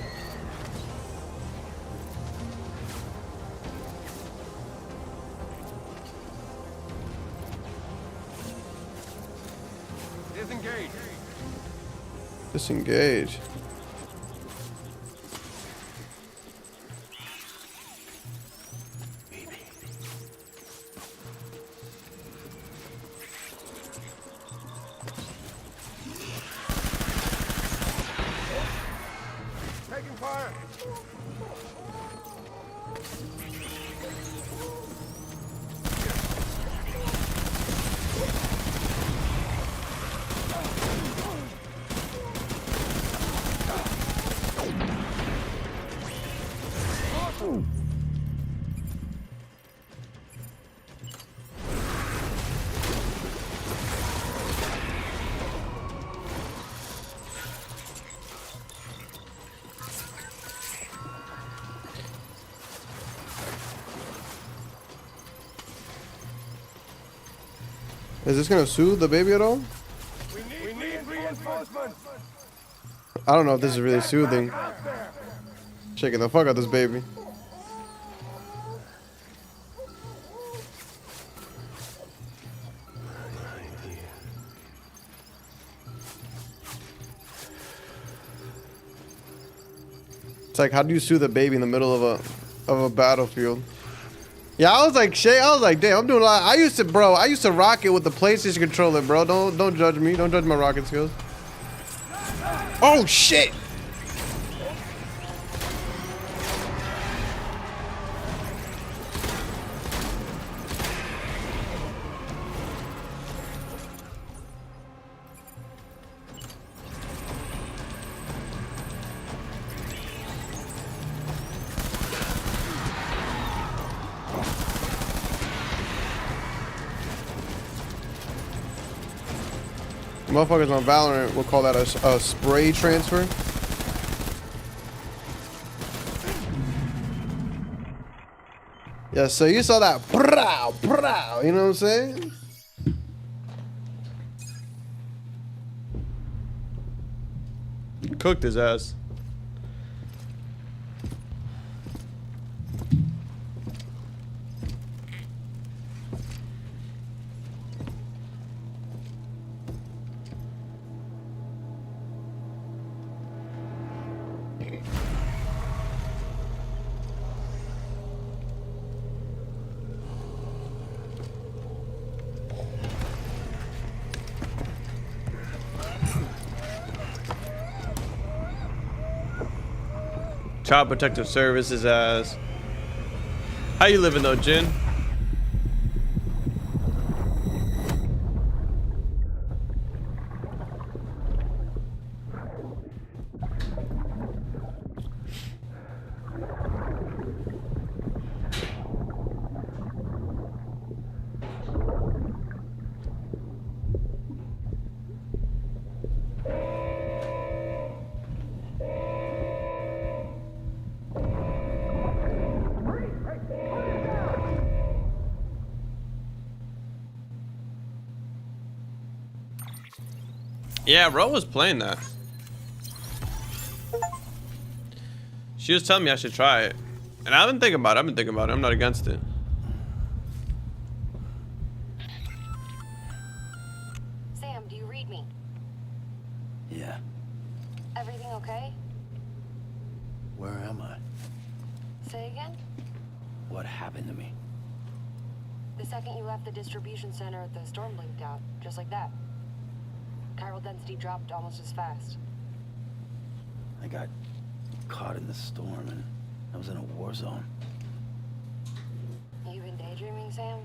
Disengage. Disengage. Taking fire. Is this gonna soothe the baby at all? We need reinforcements. I don't know if this is really soothing. Shaking the fuck out this baby. It's like, how do you soothe a baby in the middle of a battlefield? Yeah, I was like, Shay, I was like, damn, I'm doing a lot. I used to rock it with the PlayStation controller, bro. Don't judge me. Don't judge my rocking skills. Oh shit! Motherfuckers on Valorant will call that a spray transfer. Yeah, so you saw that, prow, prow, you know what I'm saying? Cooked his ass. Child Protective Services as. How you living though, Jin? Yeah, Ro was playing that. She was telling me I should try it. And I've been thinking about it. I'm not against it. Sam, do you read me? Yeah. Everything okay? Where am I? Say again? What happened to me? The second you left the distribution center, the storm blinked out, just like that. Chiral density dropped almost as fast. I got caught in the storm and I was in a war zone. You been daydreaming, Sam?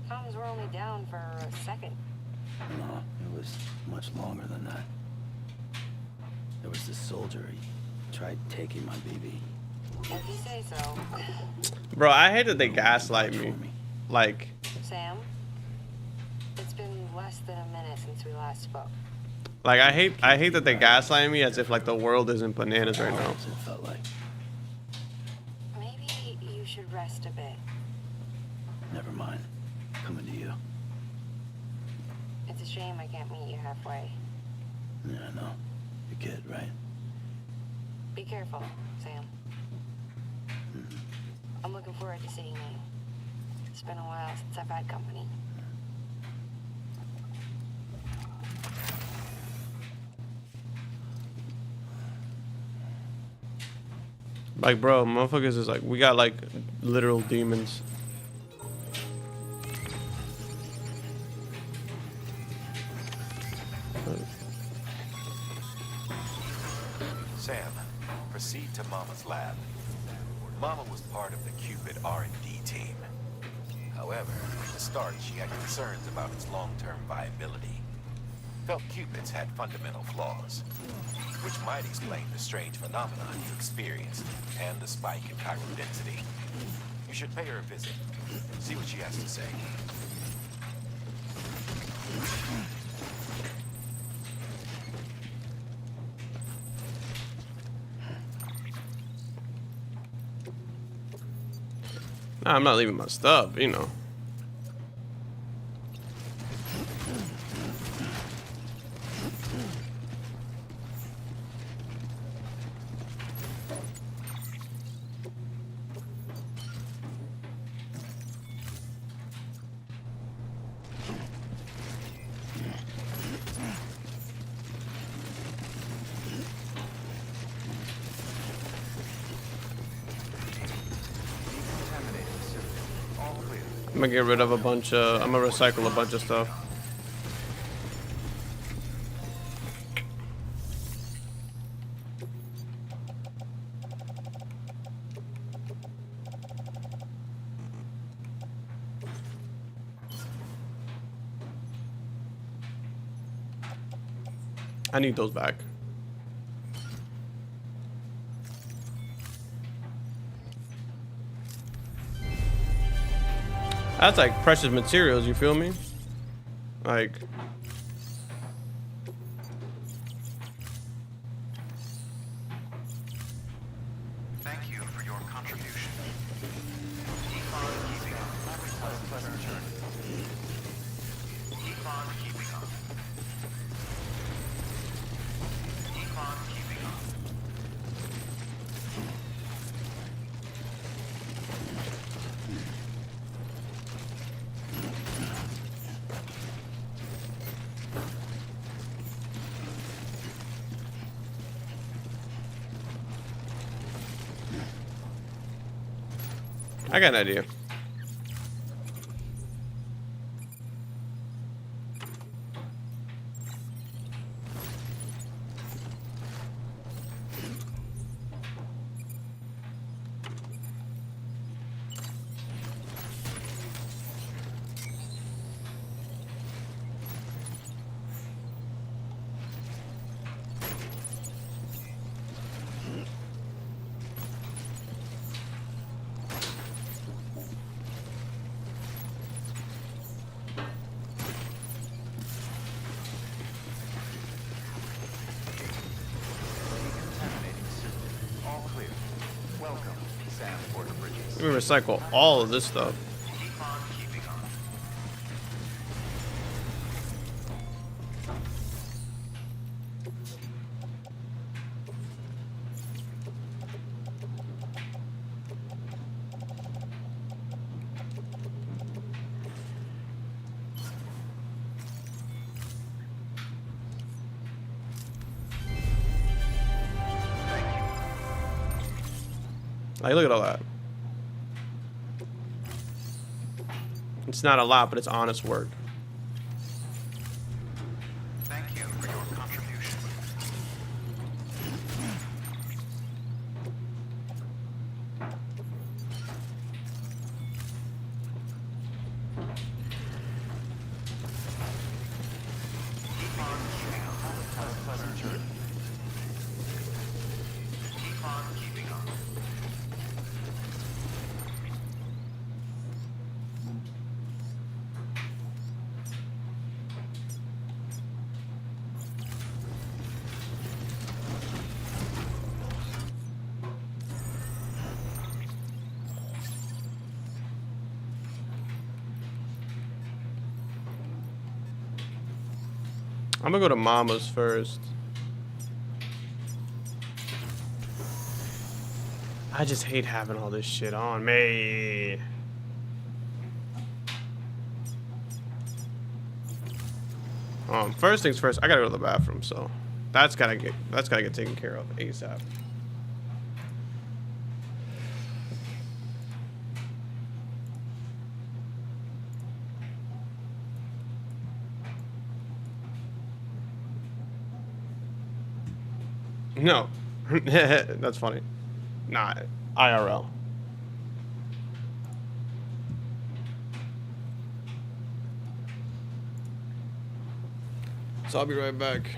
Comms were only down for a second. No, it was much longer than that. There was this soldier. He tried taking my BB. If you say so. Bro, I hate that they gaslight me. Like, Sam, it's been less than a minute since we last spoke. like I hate that they gaslight me as if like the world isn't bananas right now. It felt like. Maybe you should rest a bit. Never mind. Coming to you. It's a shame I can't meet you halfway. Yeah, I know. Your kid, right? Be careful, Sam. I'm looking forward to seeing you. It's been a while since I've had company. Like, bro, motherfuckers is like, we got like literal demons. Sam, proceed to Mama's lab. Mama was part of the Cupid R&D team. However, at the start, she had concerns about its long-term viability. Felt Cupids had fundamental flaws, which might explain the strange phenomenon you experienced and the spike in chiral density. You should pay her a visit, see what she has to say. Nah, I'm not leaving my stuff, you know. I'm gonna get rid of a bunch of, I'm gonna recycle a bunch of stuff. I need those back. That's like precious materials, you feel me? Like, Thank you for your contribution. Keep on keeping on. Have a pleasant journey. Keep on keeping on. Keep on keeping on. I got an idea. Let me recycle all of this stuff. Like, look at all that. It's not a lot, but it's honest work. Thank you for your contribution. I'm gonna go to Mama's first. I just hate having all this shit on me. First things first, I gotta go to the bathroom, so that's gotta get taken care of ASAP. No. That's funny. Nah, IRL. So I'll be right back.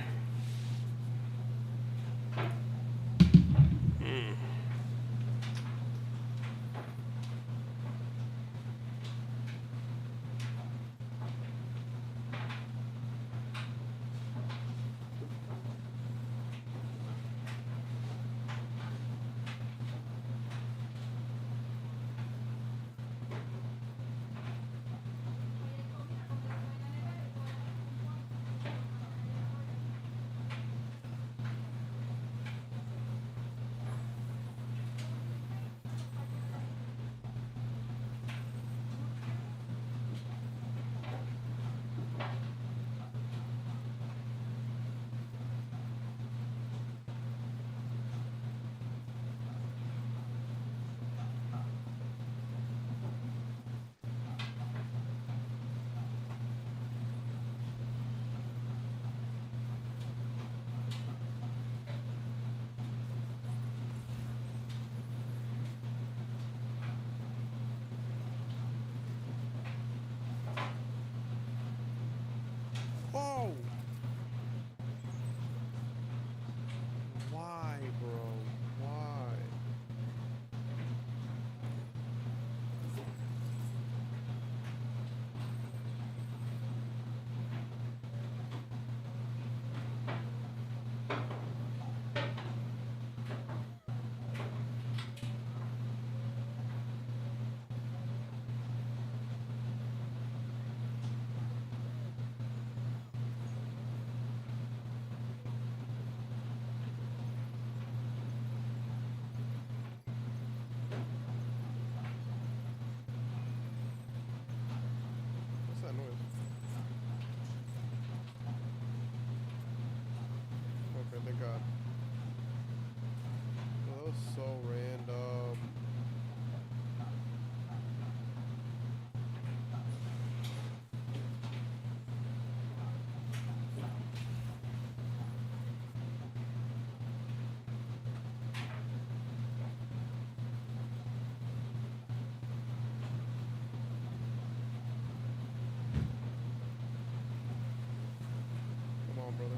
Oh! Why, bro? Why? What's that noise? Okay, thank God. Well, that was so random. Come on, brother.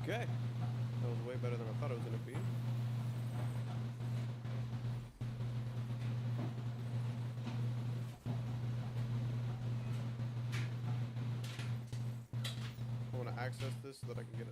Okay. That was way better than I thought it was going to be. I want to access this so that I can get a...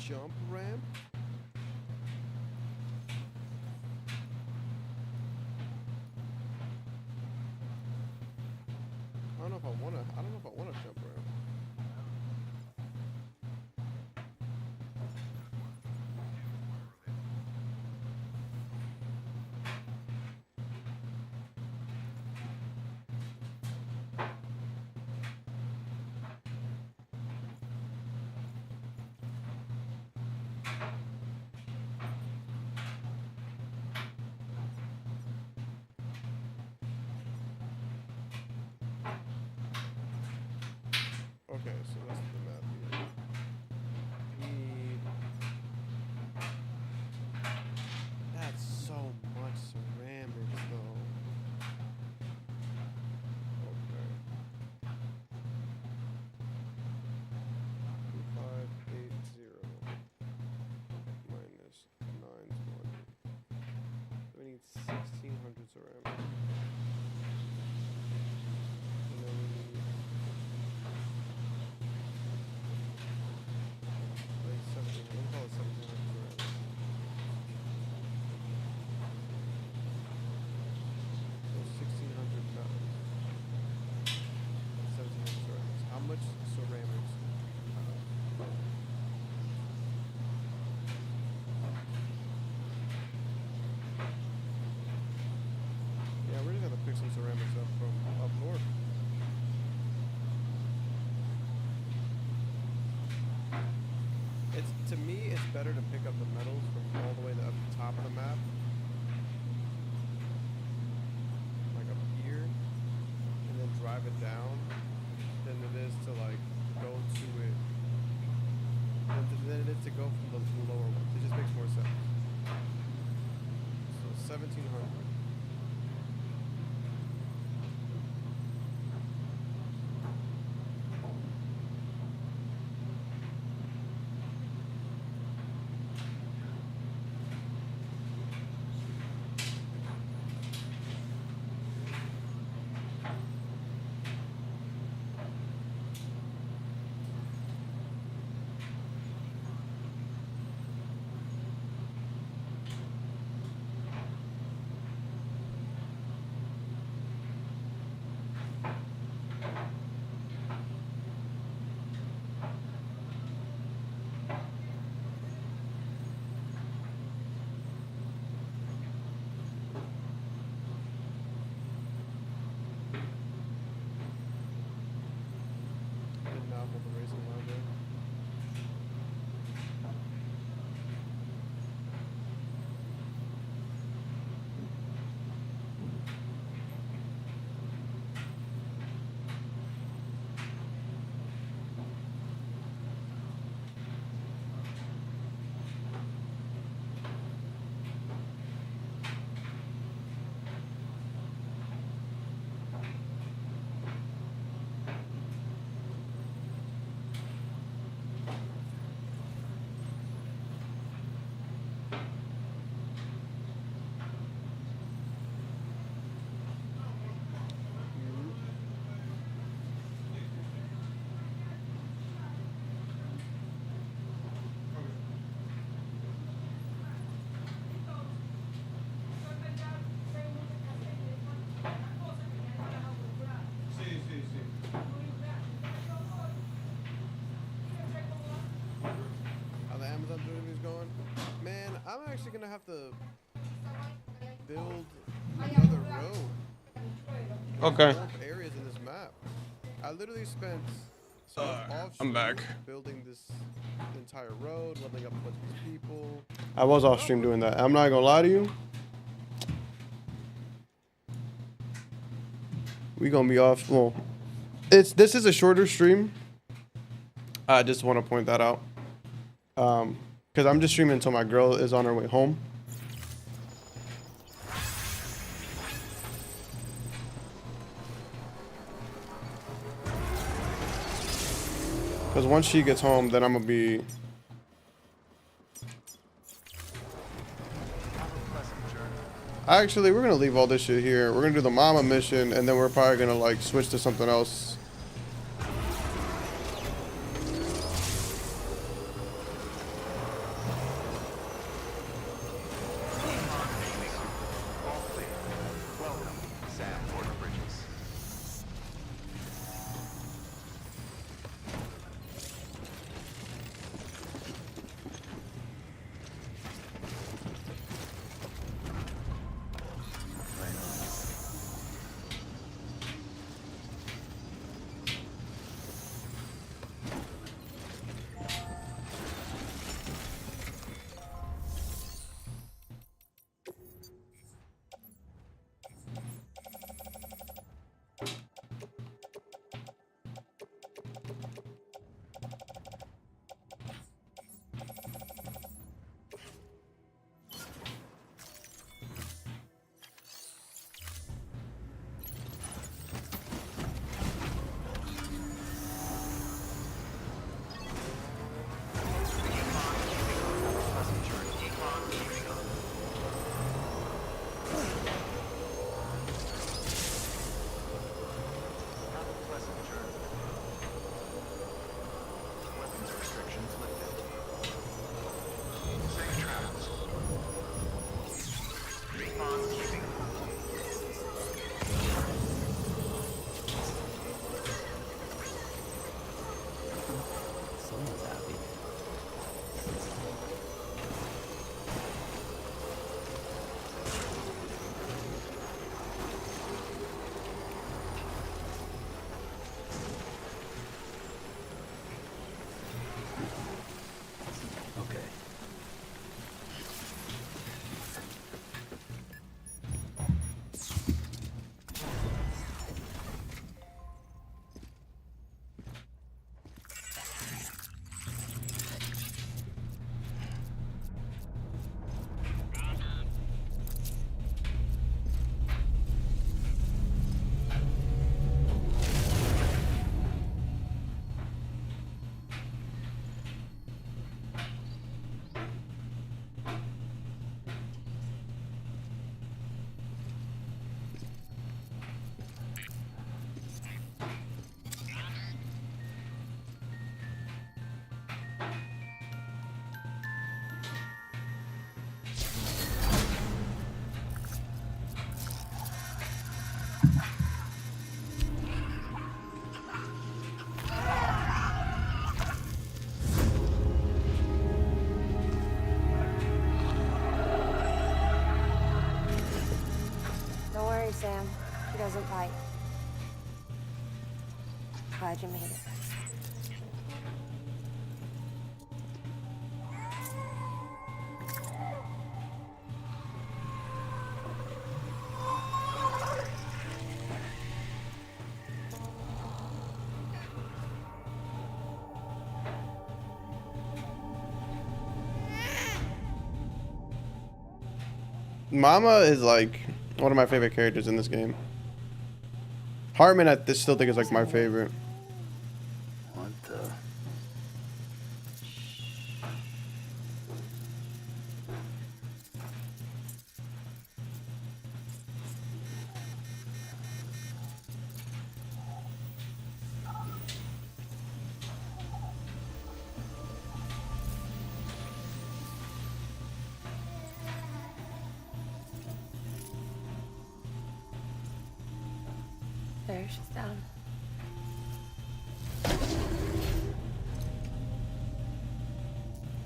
jump ramp. I don't know if I want a jump ramp. Okay, so that's the map here. Need... That's so much ceramics, though. Okay. 580 minus 920. So we need 1,600 ceramics. And then we need... like 17, we'll call it 1,700 ceramics. So 1,600 metals. 1,700 ceramics. How much ceramics? Yeah, we're just gonna pick some ceramics up from up north. To me, it's better to pick up the metals from all the way to up the top of the map, like up here, and then drive it down, than it is to like go to it, than it is to go from the lower ones. It just makes more sense. So 1,700. I'm actually gonna have to build another road. Okay. Both areas in this map. I literally spent I'm back. building this entire road, leveling up a bunch of these people. I was off stream doing that. I'm not gonna lie to you. We gonna be off. Well, this is a shorter stream. I just want to point that out. Because I'm just streaming until my girl is on her way home. Because once she gets home, then I'm gonna be. Actually, we're gonna leave all this shit here. We're gonna do the mama mission, and then we're probably gonna like switch to something else. pleasant fight. Glad you made it. Mama is like one of my favorite characters in this game. Hartman, I still think is like my favorite. What the? There, she's down.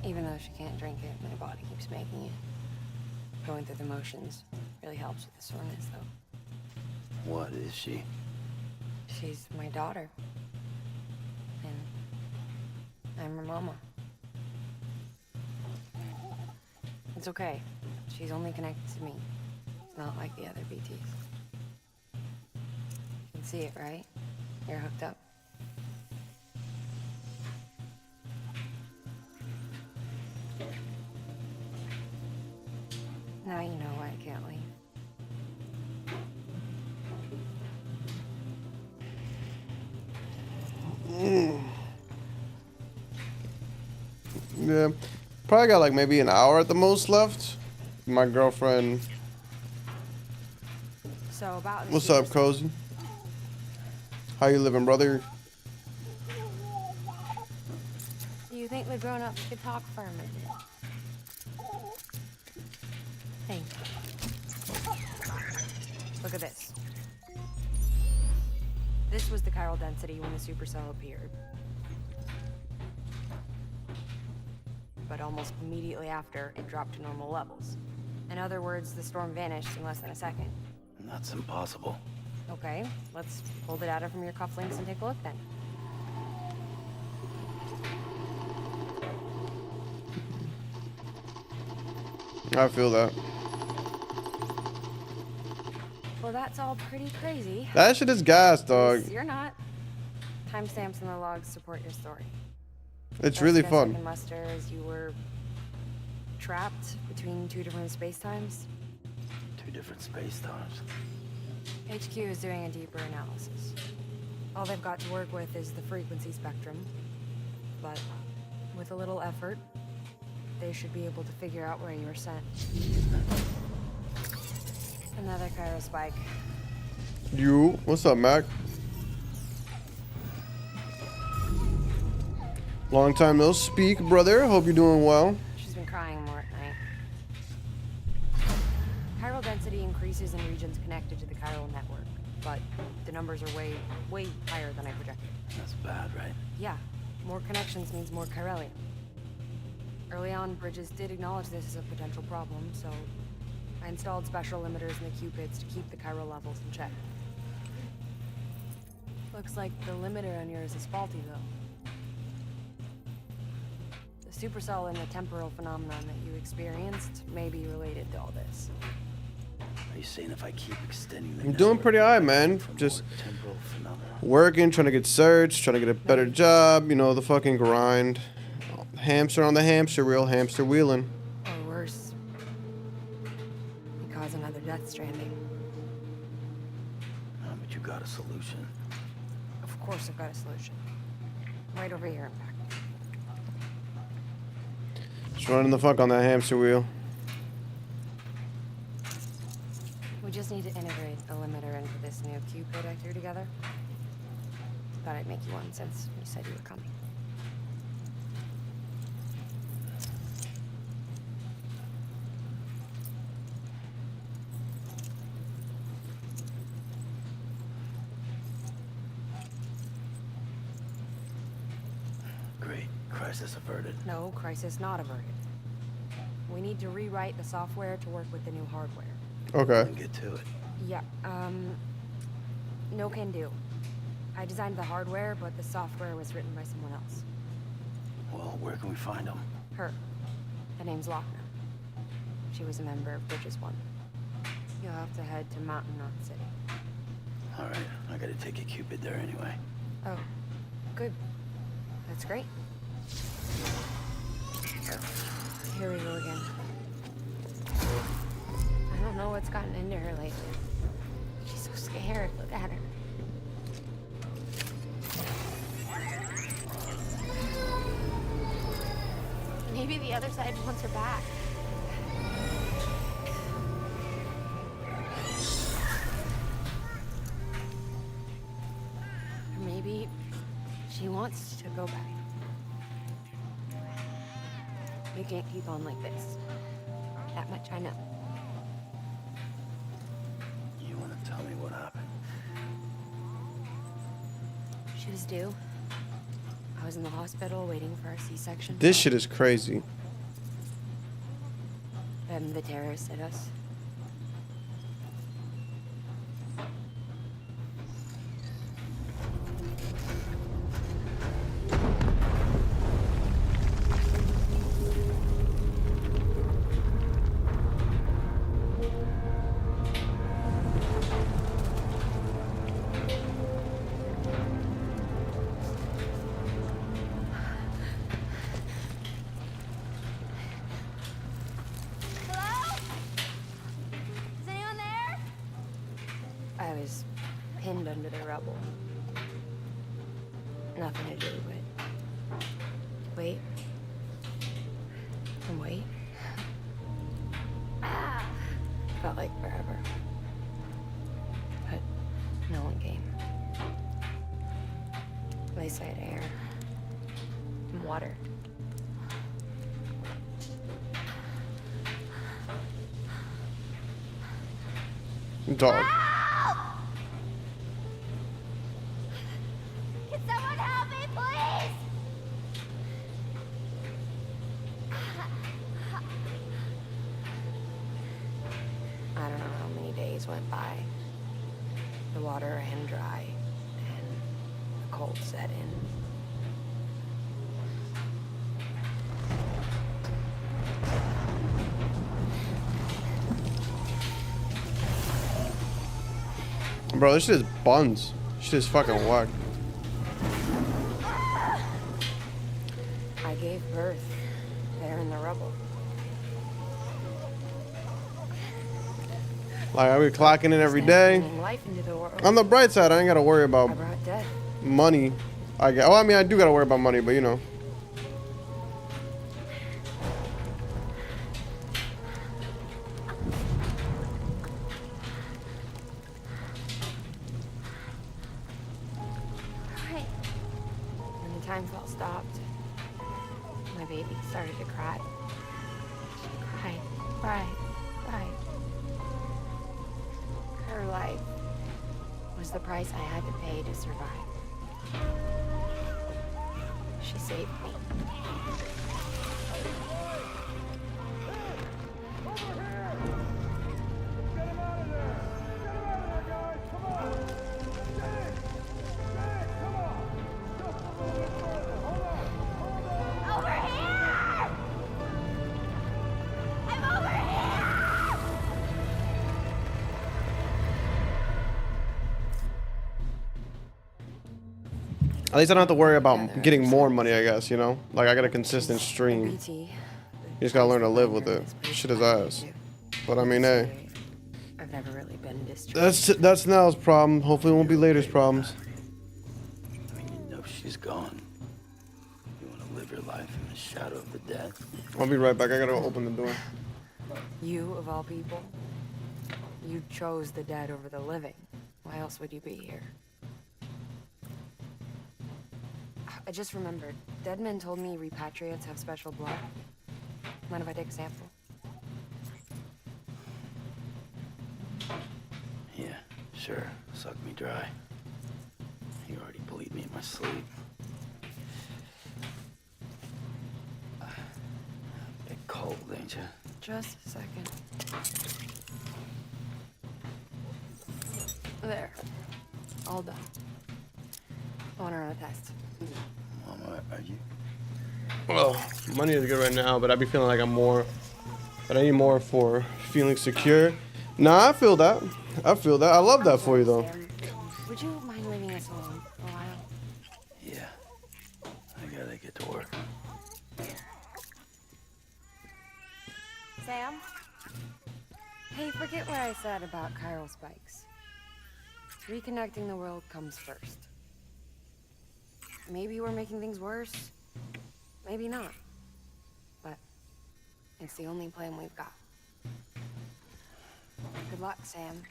Even though she can't drink it, my body keeps making it. Going through the motions really helps with the soreness, though. What is she? She's my daughter. And I'm her mama. It's okay. She's only connected to me. It's not like the other BTs. You can see it, right? You're hooked up. Now you know why I can't leave. Yeah, probably got like maybe an hour at the most left. My girlfriend. So about this What's up, Cozy? How you living, brother? You think the grown-ups could talk for a minute? Thank you. Look at this. This was the chiral density when the supercell appeared. But almost immediately after, it dropped to normal levels. In other words, the storm vanished in less than a second. That's impossible. Okay, let's pull the data from your cufflinks and take a look then. I feel that. Well, that's all pretty crazy. That shit is gas, dog. You're not. Timestamps in the logs support your story. It's Best really guess I fun. can muster is you were trapped between two different space-times. Two different space times. HQ is doing a deeper analysis. All they've got to work with is the frequency spectrum, but with a little effort, they should be able to figure out where you were sent. Another chiral spike. You, what's up, Mac? Long time no speak, brother. Hope you're doing well. She's been crying more at night. Chiral density increases in regions connected to the chiral network, but the numbers are way, way higher than I projected. That's bad, right? Yeah, more connections means more chiralium. Early on, Bridges did acknowledge this as a potential problem, so I installed special limiters in the Cupids to keep the chiral levels in check. Looks like the limiter on yours is faulty, though. The supercell and the temporal phenomenon that you experienced may be related to all this. Are you saying if I keep extending the I'm doing pretty alright, man. Just working, trying to get searched, trying to get a better job. You know, the fucking grind. Hamster on the hamster wheel, hamster wheeling. Or worse. You cause another death stranding. Oh, but you got a solution. Of course I've got a solution. Right over here, in fact. Just running the fuck on that hamster wheel. We just need to integrate a limiter into this new Cupid I threw together. Thought I'd make you one since you said you were coming. Great. Crisis averted. No, crisis not averted. We need to rewrite the software to work with the new hardware. Okay. Get to it. Yeah, No can do. I designed the hardware, but the software was written by someone else. Well, where can we find them? Her. The name's Lochner. She was a member of Bridges 1. You'll have to head to Mountain Knot City. All right, I gotta take a Cupid there anyway. Oh, good. That's great. Here we go again. I don't know what's gotten into her lately. She's so scared. Look at her. Maybe the other side wants her back. Or maybe she wants to go back. We can't keep on like this. That much I know. You wanna tell me what happened? She was due. I was in the hospital waiting for a C-section. This shit is crazy. Then the terrorists hit us. I was pinned under the rubble. Nothing to do but wait and wait. Felt like forever. But no one came. They said air and water. Dog. Can someone help me, please? I don't know how many days went by. The water ran dry, and the cold set in. Bro, this shit is buns. Shit is fucking whack. I gave birth there in the rubble. Like, I be clocking in every day. Bringing life into the world. On the bright side, I ain't gotta worry about I brought death. money. Oh, I mean, I do gotta worry about money, but you know. When the time felt stopped, my baby started to cry. She cried. Her life was the price I had to pay to survive. She saved me. Over here! I'm over here! At least I don't have to worry about getting more money, I guess, you know? Like, I got a consistent stream. You just gotta learn to live with it. Shit is ass. But I mean, hey. I've never really been distressed. That's now's problem. Hopefully it won't be later's problems. I mean, you know she's gone. You want to live your life in the shadow of the dead? I'll be right back. I gotta go open the door. You, of all people, you chose the dead over the living. Why else would you be here? I just remembered. Dead men told me repatriates have special blood. Mind if I take a sample? Yeah, sure. Suck me dry. You already believed me in my sleep. Bit cold, ain't you? Just a second. There. All done. On our test. Are you? Well, money is good right now, but I be feeling like I'm more. But I need more for feeling secure. Nah, I feel that. I feel that. I love that for you, though. Would you mind leaving us alone for a while? Yeah. I gotta get to work. Sam? Hey, forget what I said about chiral spikes. Reconnecting the world comes first. Maybe we're making things worse. Maybe not. But it's the only plan we've got. Good luck, Sam.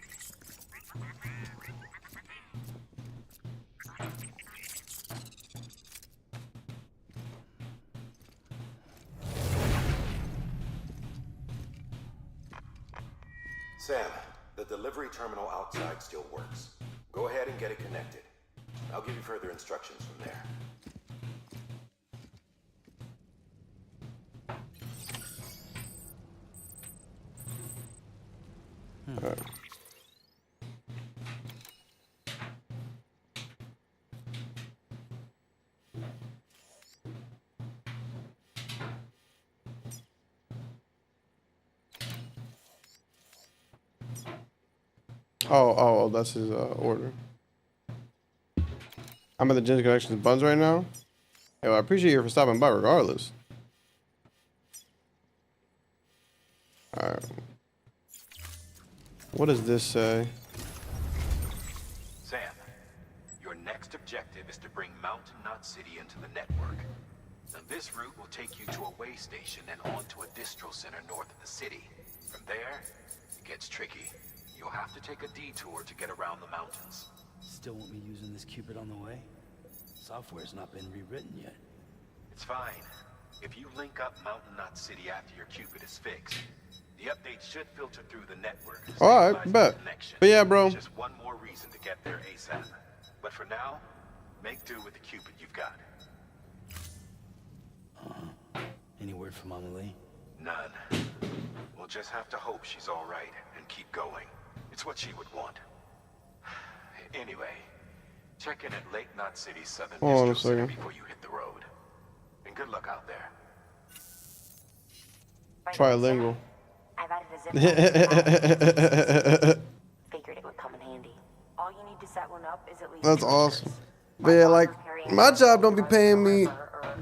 Sam, the delivery terminal outside still works. Go ahead and get it connected. I'll give you further instructions from there. Oh, that's his order. I'm at the Gym Connections Buns right now. Hey, well, I appreciate you for stopping by regardless. Alright. What does this say? Sam, your next objective is to bring Mountain Knot City into the network. Now, this route will take you to a way station and onto a distro center north of the city. From there, it gets tricky. You'll have to take a detour to get around the mountains. Still want me using this Cupid on the way? Software's not been rewritten yet. It's fine. If you link up Mountain Knot City after your Cupid is fixed, the updates should filter through the network. Alright, bet. But yeah, bro. Just one more reason to get there ASAP. But for now, make do with the Cupid you've got. Any word from Mama Lee? None. We'll just have to hope she's all right and keep going. It's what she would want. Anyway, check in at Lake Knot City's southern distro center before you hit the road. And good luck out there. Trilingual. I've added a zip. Figured it would come in handy. All you need to set one up is at least. That's awesome. But yeah, like, my job don't be paying me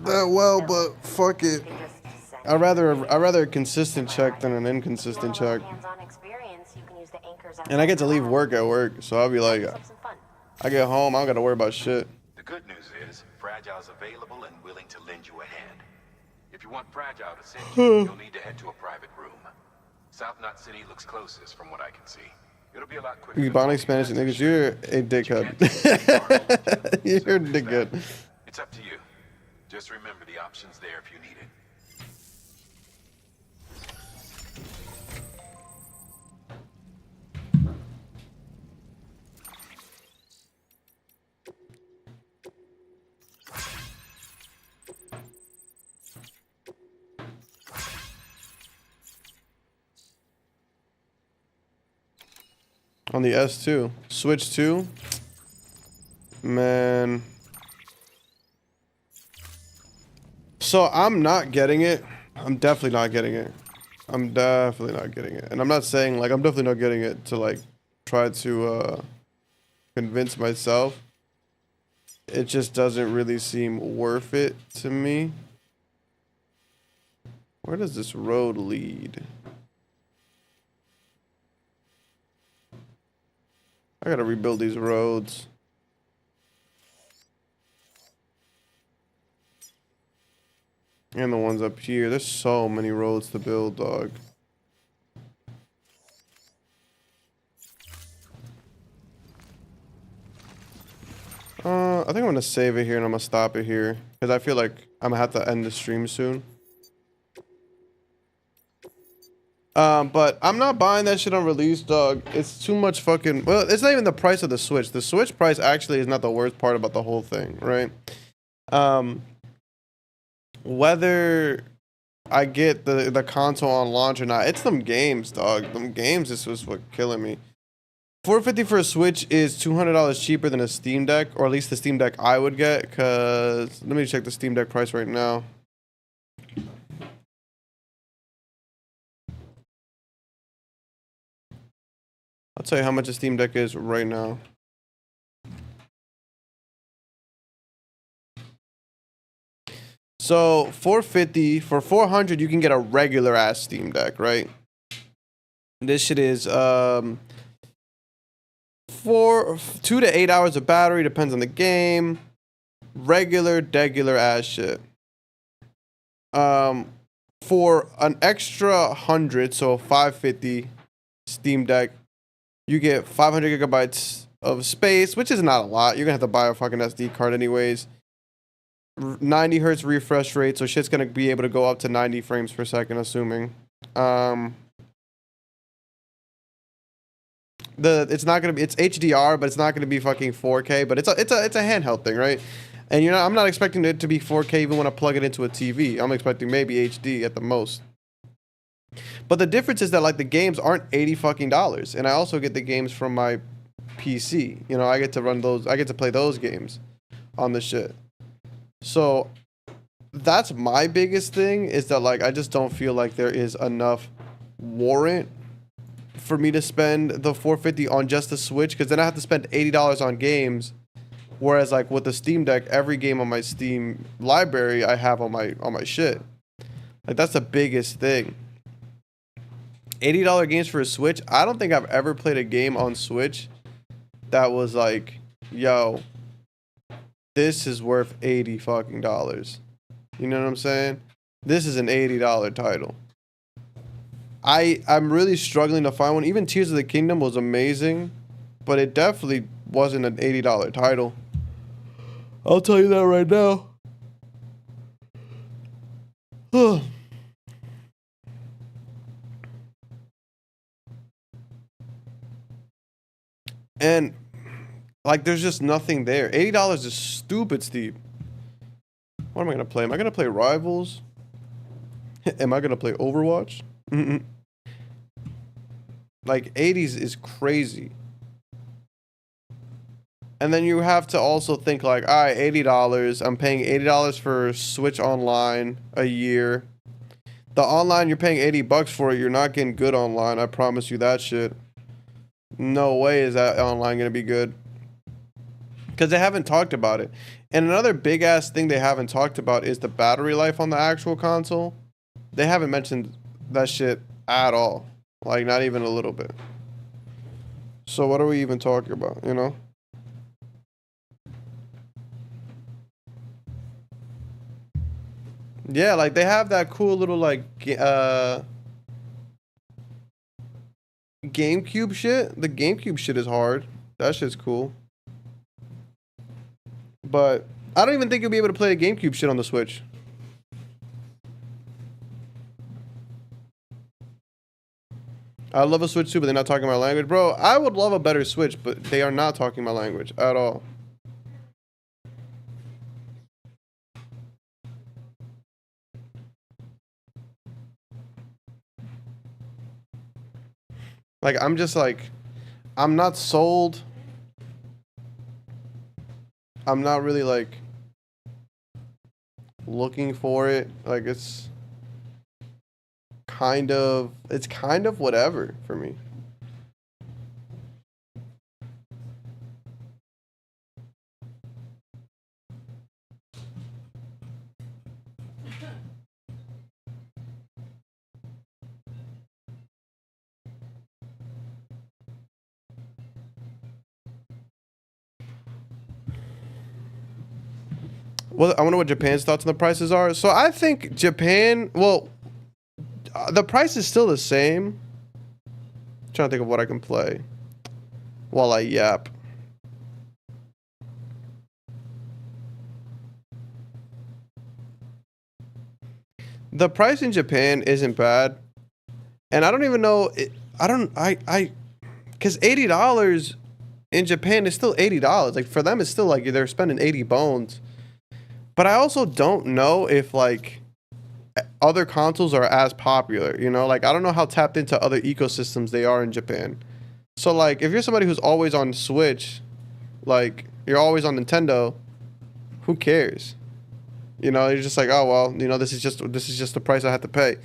that well, but fuck it. I'd rather a consistent check than an inconsistent check. And I get to leave work at work, so I'll be like, I get home, I don't gotta worry about shit. The good news is, Fragile's available and willing to lend you a hand. If you want Fragile to send you, you'll need to head to a private room. South Knot City looks closest from what I can see. It'll be a lot quicker. You bonding Spanish niggas, you're a dickhead. You're a dickhead. It's up to you. Just remember the options there if you need it. On the S2. Switch 2. Man. So I'm not getting it. I'm definitely not getting it. I'm definitely not getting it. And I'm not saying like I'm definitely not getting it to like try to convince myself. It just doesn't really seem worth it to me. Where does this road lead? I gotta rebuild these roads. And the ones up here. There's so many roads to build, dog. I think I'm gonna save it here and I'm gonna stop it here. Because I feel like I'm gonna have to end the stream soon. But I'm not buying that shit on release, dog. It's too much fucking... Well, it's not even the price of the Switch. The Switch price actually is not the worst part about the whole thing, right? Whether I get the console on launch or not, it's them games, dog. Them games is what's killing me. $450 for a Switch is $200 cheaper than a Steam Deck, or at least the Steam Deck I would get, because let me check the Steam Deck price right now. I'll tell you how much a Steam Deck is right now. So $450 for $400, you can get a regular ass Steam Deck, right? This shit is 2 to 8 hours of battery, depends on the game. Regular ass shit. For an extra 100, so 550 Steam Deck, you get 500 gigabytes of space, which is not a lot. You're gonna have to buy a fucking SD card anyways. 90 hertz refresh rate, so shit's gonna be able to go up to 90 frames per second, assuming. It's not gonna be, it's HDR, but it's not gonna be fucking 4K. But it's a handheld thing, right? And I'm not expecting it to be 4K even when I plug it into a TV. I'm expecting maybe HD at the most. But the difference is that like the games aren't $80 fucking, and I also get the games from my PC. You know, I get to run those. I get to play those games on the shit. So that's my biggest thing, is that like I just don't feel like there is enough warrant for me to spend the $450 on just the Switch, because then I have to spend $80 on games. Whereas like with the Steam Deck, every game on my Steam library I have on my shit. Like that's the biggest thing. $80 games for a Switch. I don't think I've ever played a game on Switch that was like, yo, this is worth $80 fucking. You know what I'm saying? This is an $80 title. I'm really struggling to find one. Even Tears of the Kingdom was amazing, but it definitely wasn't an $80 title. I'll tell you that right now. And like there's just nothing there. $80 is stupid steep. What am I gonna play? Am I gonna play Rivals? Am I gonna play Overwatch? Like 80s is crazy. And then you have to also think like, all right, $80. I'm paying $80 for Switch Online a year. The online, you're paying $80 for it. You're not getting good online. I promise you that shit. No way is that online gonna be good. Because they haven't talked about it. And another big ass thing they haven't talked about is the battery life on the actual console. They haven't mentioned that shit at all. Like not even a little bit. So what are we even talking about, you know? Yeah, like they have that cool little like GameCube shit. The GameCube shit is hard. That shit's cool. But I don't even think you'll be able to play the GameCube shit on the Switch. I love a Switch too, but they're not talking my language. Bro, I would love a better Switch, but they are not talking my language at all. Like, I'm just like, I'm not sold. I'm not really like looking for it. Like it's kind of whatever for me. Well, I wonder what Japan's thoughts on the prices are. So I think Japan, well, the price is still the same. I'm trying to think of what I can play while I yap. The price in Japan isn't bad. And I don't even know, because $80 in Japan is still $80. Like for them, it's still like they're spending 80 bones. But I also don't know if like other consoles are as popular, you know? Like I don't know how tapped into other ecosystems they are in Japan. So like, if you're somebody who's always on Switch, like you're always on Nintendo, who cares? You know, you're just like, oh well, you know, this is just the price I have to pay.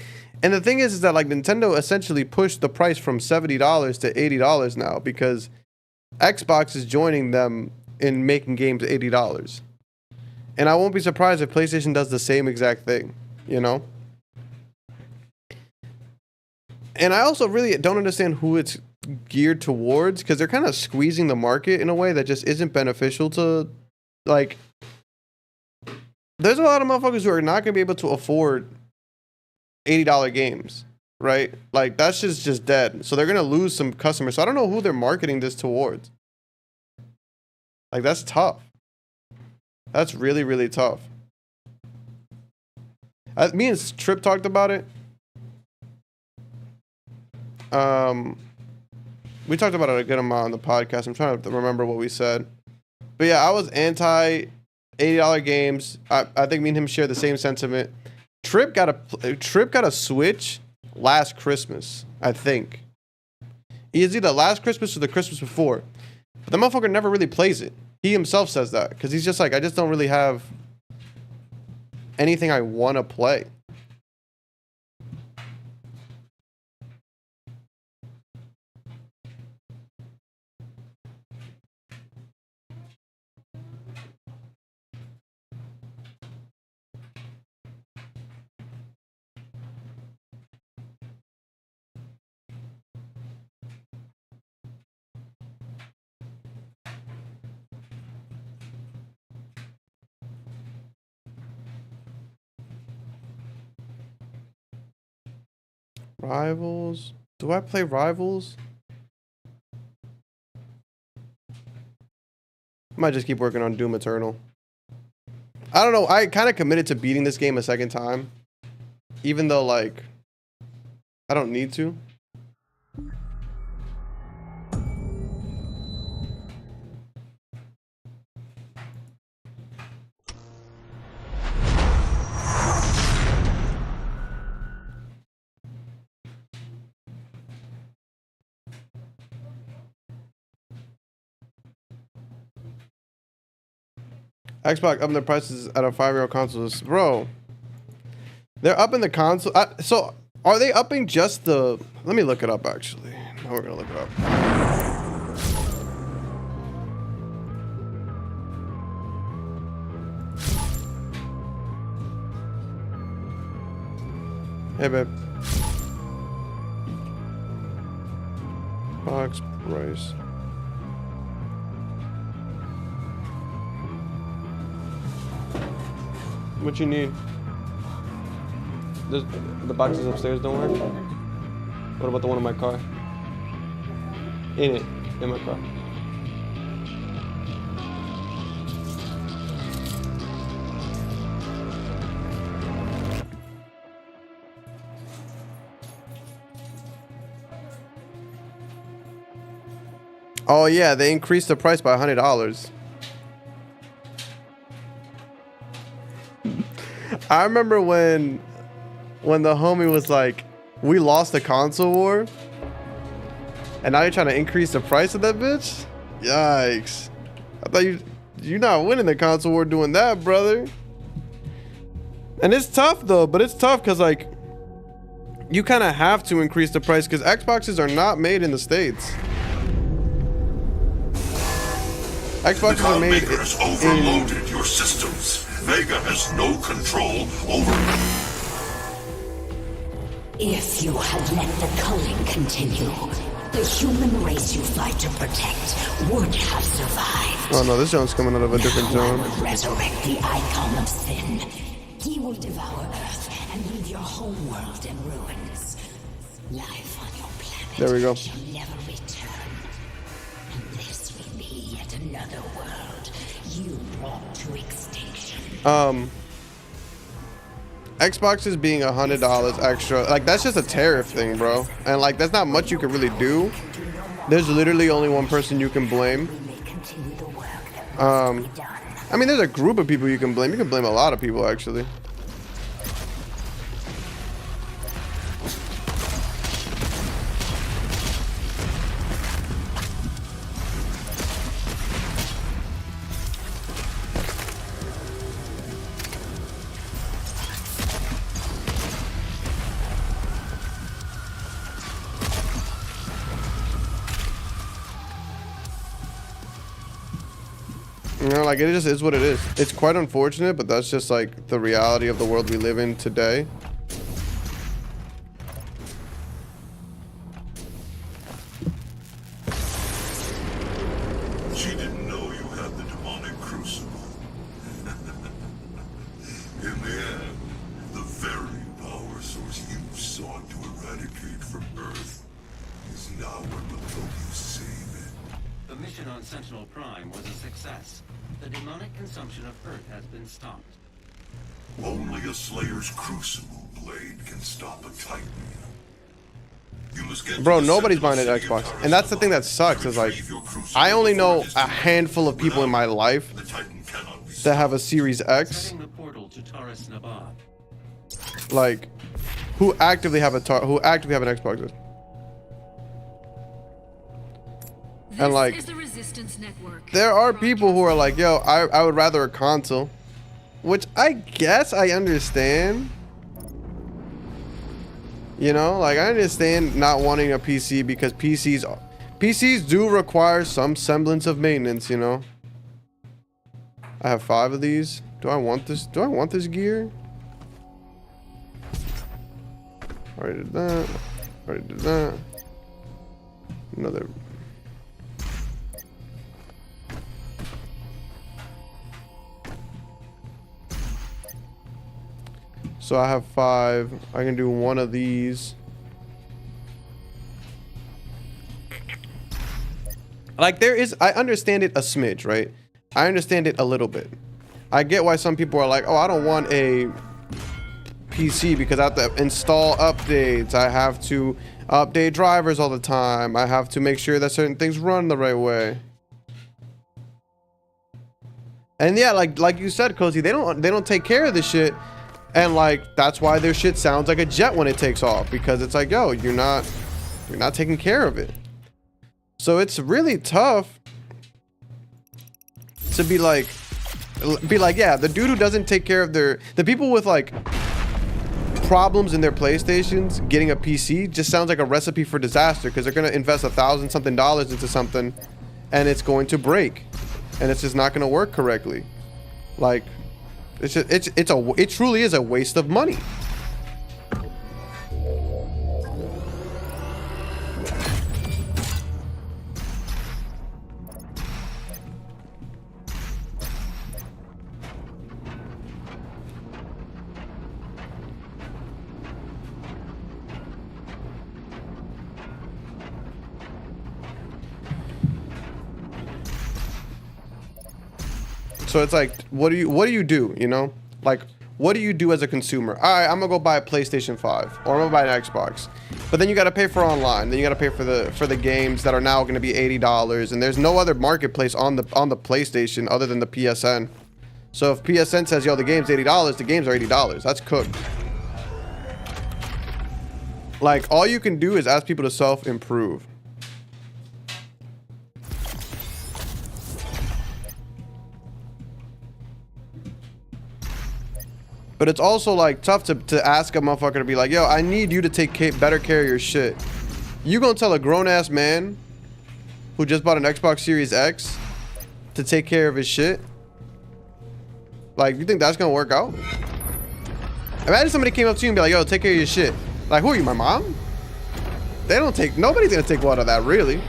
And the thing is that like Nintendo essentially pushed the price from $70 to $80 now because Xbox is joining them in making games $80. And I won't be surprised if PlayStation does the same exact thing, you know? And I also really don't understand who it's geared towards because they're kind of squeezing the market in a way that just isn't beneficial to, like, there's a lot of motherfuckers who are not going to be able to afford $80 games, right? Like, that shit's just dead. So they're going to lose some customers. So I don't know who they're marketing this towards. Like, that's tough. That's really, really tough. Me and Trip talked about it. We talked about it a good amount on the podcast. I'm trying to remember what we said. But yeah, I was anti $80 games. I think me and him share the same sentiment. Trip got a Switch last Christmas, I think. It's either last Christmas or the Christmas before. But the motherfucker never really plays it. He himself says that because he's just like, I just don't really have anything I want to play. Rivals? Do I play Rivals? Might just keep working on Doom Eternal. I don't know. I kind of committed to beating this game a second time. Even though, like, I don't need to. Xbox upping their prices at a 5-year-old consoles. Bro, they're upping the console. So, are they upping just the... Let me look it up, actually. Now we're going to look it up. Hey, babe. Box price. What you need? The boxes upstairs don't work? What about the one in my car? In my car. Oh yeah, they increased the price by $100. I remember when the homie was like, we lost the console war, and now you're trying to increase the price of that bitch? Yikes. I thought you're not winning the console war doing that, brother. And it's tough though, but it's tough because like, you kind of have to increase the price because Xboxes are not made in the States. Xboxes are made has overloaded your systems. Vega has no control over... If you had let the culling continue, the human race you fight to protect would have survived. Oh no, this zone's coming out of a different zone. I will resurrect the icon of sin. He will devour Earth and leave your whole world in ruins. Life on your planet there we go. shall never return. And this will be yet another world you brought to extinction. Xboxes being $100 extra, like that's just a tariff thing, bro. And like that's not much you can really do. There's literally only one person you can blame. I mean, there's a group of people you can blame. You can blame a lot of people, actually. You know, like, it just is what it is. It's quite unfortunate, but that's just like the reality of the world we live in today. She didn't know you had the demonic crucible. In the end, the very power source you sought to eradicate from Earth is now what will help you save it. The mission on Sentinel Prime was a success. The demonic consumption of Earth has been stopped. Only a Slayer's Crucible blade can stop a Titan. You must get Bro, nobody's buying an Xbox. And that's the thing that sucks is like, I only know a handful of people in my life that have a Series X. Like, who actively have an Xbox. And like, there are people who are like, yo, I would rather a console. Which I guess I understand. You know, like, I understand not wanting a PC because PCs do require some semblance of maintenance, you know. I have 5 of these. Do I want this? Do I want this gear? Already did that. Already did that. Another. So I have 5. I can do one of these. Like, I understand it a smidge, right? I understand it a little bit. I get why some people are like, oh, I don't want a PC because I have to install updates. I have to update drivers all the time. I have to make sure that certain things run the right way. And yeah, like you said, Cozy, they don't take care of this shit. And like, that's why their shit sounds like a jet when it takes off, because it's like, yo, you're not taking care of it. So it's really tough to be like, yeah, the dude who doesn't take care of the people with like problems in their PlayStations getting a PC just sounds like a recipe for disaster, because they're going to invest $1,000-something into something and it's going to break and it's just not going to work correctly. Like, it truly is a waste of money. So it's like, what do you do, you know? Like, what do you do as a consumer? All right, I'm gonna go buy a PlayStation 5 or I'm gonna buy an Xbox. But then you gotta pay for online. Then you gotta pay for the games that are now gonna be $80, and there's no other marketplace on the PlayStation other than the PSN. So if PSN says, yo, the game's $80, the games are $80. That's cooked. Like, all you can do is ask people to self-improve. But it's also like tough to ask a motherfucker to be like, yo, I need you to take better care of your shit. You gonna tell a grown-ass man who just bought an Xbox Series X to take care of his shit? Like, you think that's gonna work out? Imagine somebody came up to you and be like, yo, take care of your shit. Like, who are you, my mom? Nobody's gonna take one of that, really.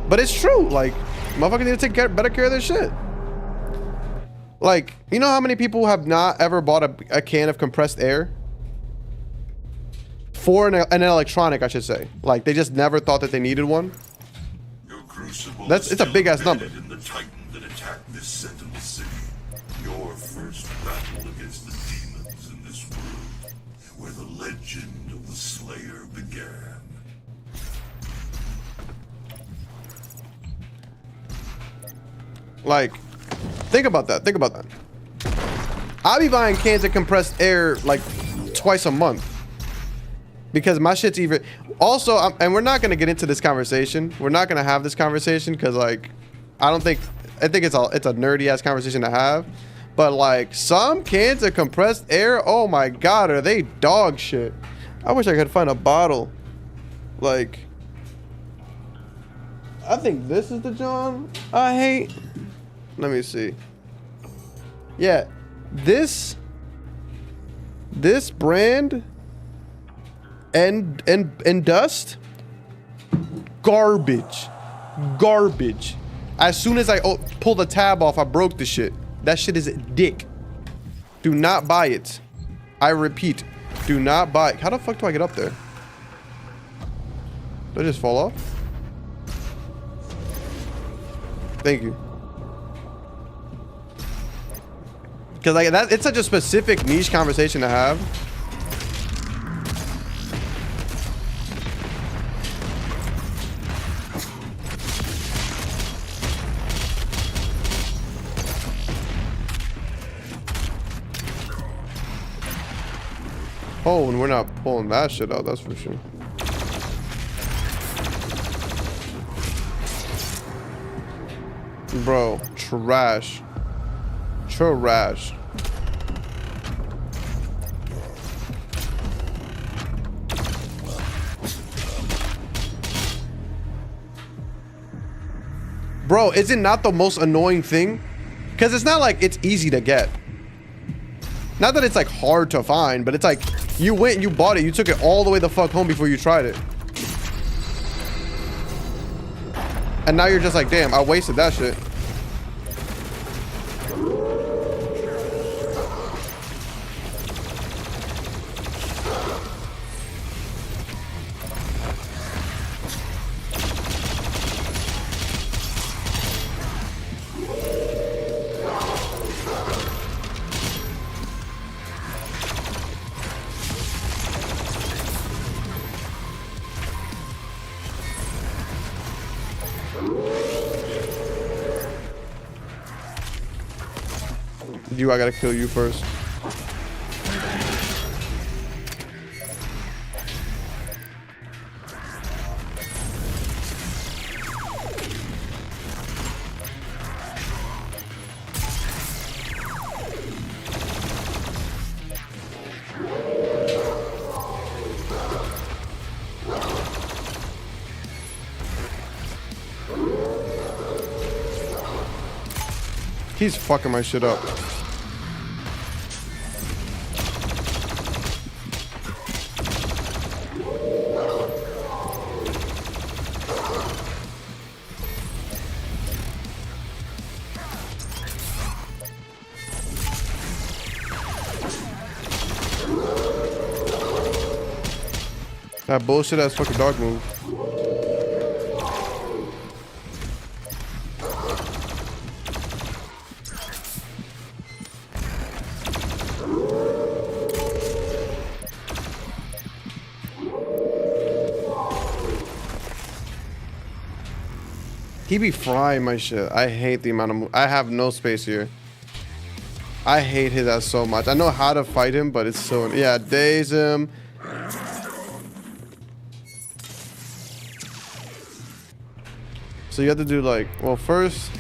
But it's true. Like, motherfuckers need to take better care of their shit. Like, you know how many people have not ever bought a can of compressed air? For an electronic, I should say. Like, they just never thought that they needed one. It's a big ass number. In the Titan that attacked this Sentinel City, your first battle against the demons in this world, where the legend of the Slayer began. Like, think about that. Think about that. I'll be buying cans of compressed air like twice a month because my shit's even. Also, and we're not gonna get into this conversation. We're not gonna have this conversation because, like, I think it's a nerdy ass conversation to have. But like, some cans of compressed air, oh my god, are they dog shit? I wish I could find a bottle. Like, I think this is the John I hate. Let me see. Yeah, this brand and dust, garbage. As soon as I pull the tab off, I broke the shit. That shit is dick. Do not buy it. I repeat, do not buy it. How the fuck do I get up there? Did I just fall off? Thank you. Because like that, it's such a specific niche conversation to have. Oh, and we're not pulling that shit out, that's for sure. Bro, trash. Trash. Bro, is it not the most annoying thing? Because it's not like it's easy to get. Not that it's like hard to find, but it's like you went and you bought it. You took it all the way the fuck home before you tried it. And now you're just like, damn, I wasted that shit. I gotta kill you first. He's fucking my shit up. That bullshit ass fucking dog move. He be frying my shit. I hate the amount of I have no space here. I hate his ass so much. I know how to fight him, but it's so... Yeah, daze him. So you have to do like... Well, first...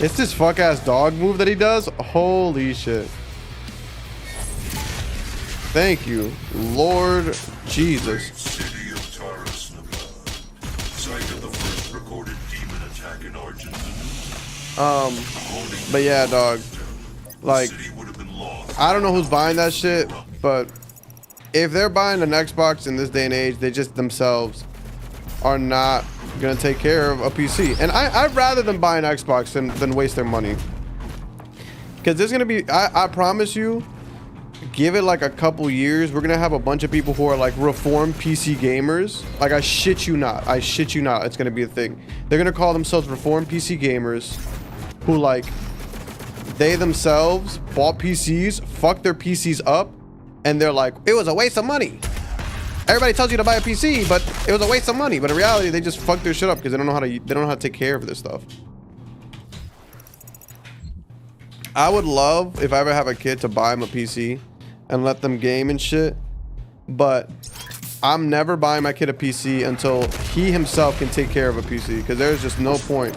It's this fuck ass dog move that he does. Holy shit. Thank you, Lord Jesus. City of Taras, site of the first recorded demon attack in Argent. But yeah, dog. Like, I don't know who's buying that shit, but if they're buying an Xbox in this day and age, they just themselves are not gonna take care of a PC. And I'd rather them buy an Xbox than waste their money. Because there's gonna be, I promise you, give it like a couple years, we're gonna have a bunch of people who are like reformed PC gamers. Like, I shit you not, it's gonna be a thing. They're gonna call themselves reformed PC gamers who, like, they themselves bought PCs, fucked their PCs up, and they're like, it was a waste of money. Everybody tells you to buy a PC, but it was a waste of money. But in reality, they just fucked their shit up because they don't know how to take care of this stuff. I would love, if I ever have a kid, to buy him a PC and let them game and shit. But I'm never buying my kid a PC until he himself can take care of a PC, because there's just no point.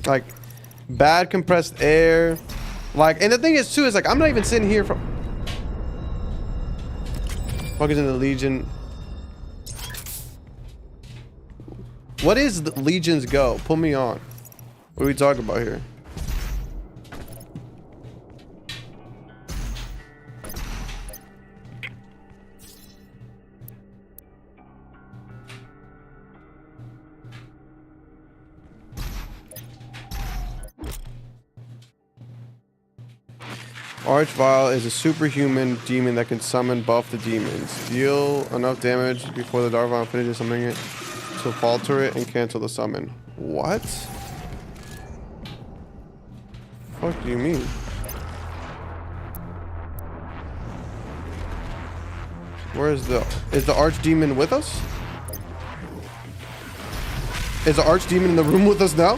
Like, bad compressed air. Like, and the thing is too, is like, I'm not even sitting here from fuckers in the Legion. What is the Legion's Go? Put me on. What are we talking about here? Archvile is a superhuman demon that can summon buff the demons. Deal enough damage before the Dark Vile finishes summoning it to falter it and cancel the summon. What? What do you mean? Where is the archdemon with us? Is the archdemon in the room with us now?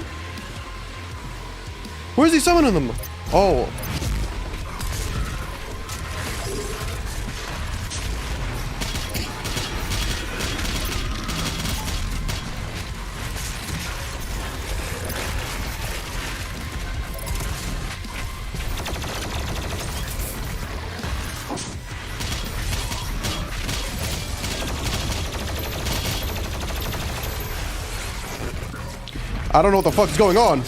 Where's he summoning them? Oh. I don't know what the fuck's going on.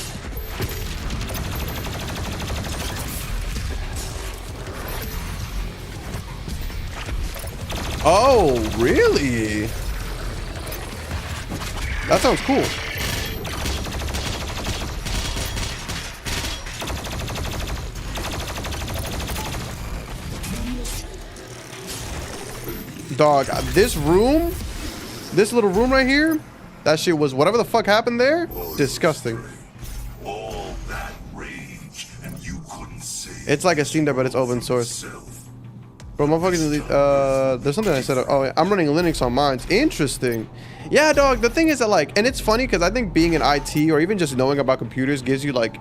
Oh, really? That sounds cool. Dog, this room, this little room right here, that shit was, whatever the fuck happened there, disgusting. All that rage, and you couldn't save. It's like a Steam Deck, but it's open source. Bro, motherfuckers, there's something I said. Oh, yeah, I'm running Linux on mine. Interesting. Yeah, dog, the thing is that, like, and it's funny because I think being in IT or even just knowing about computers gives you, like,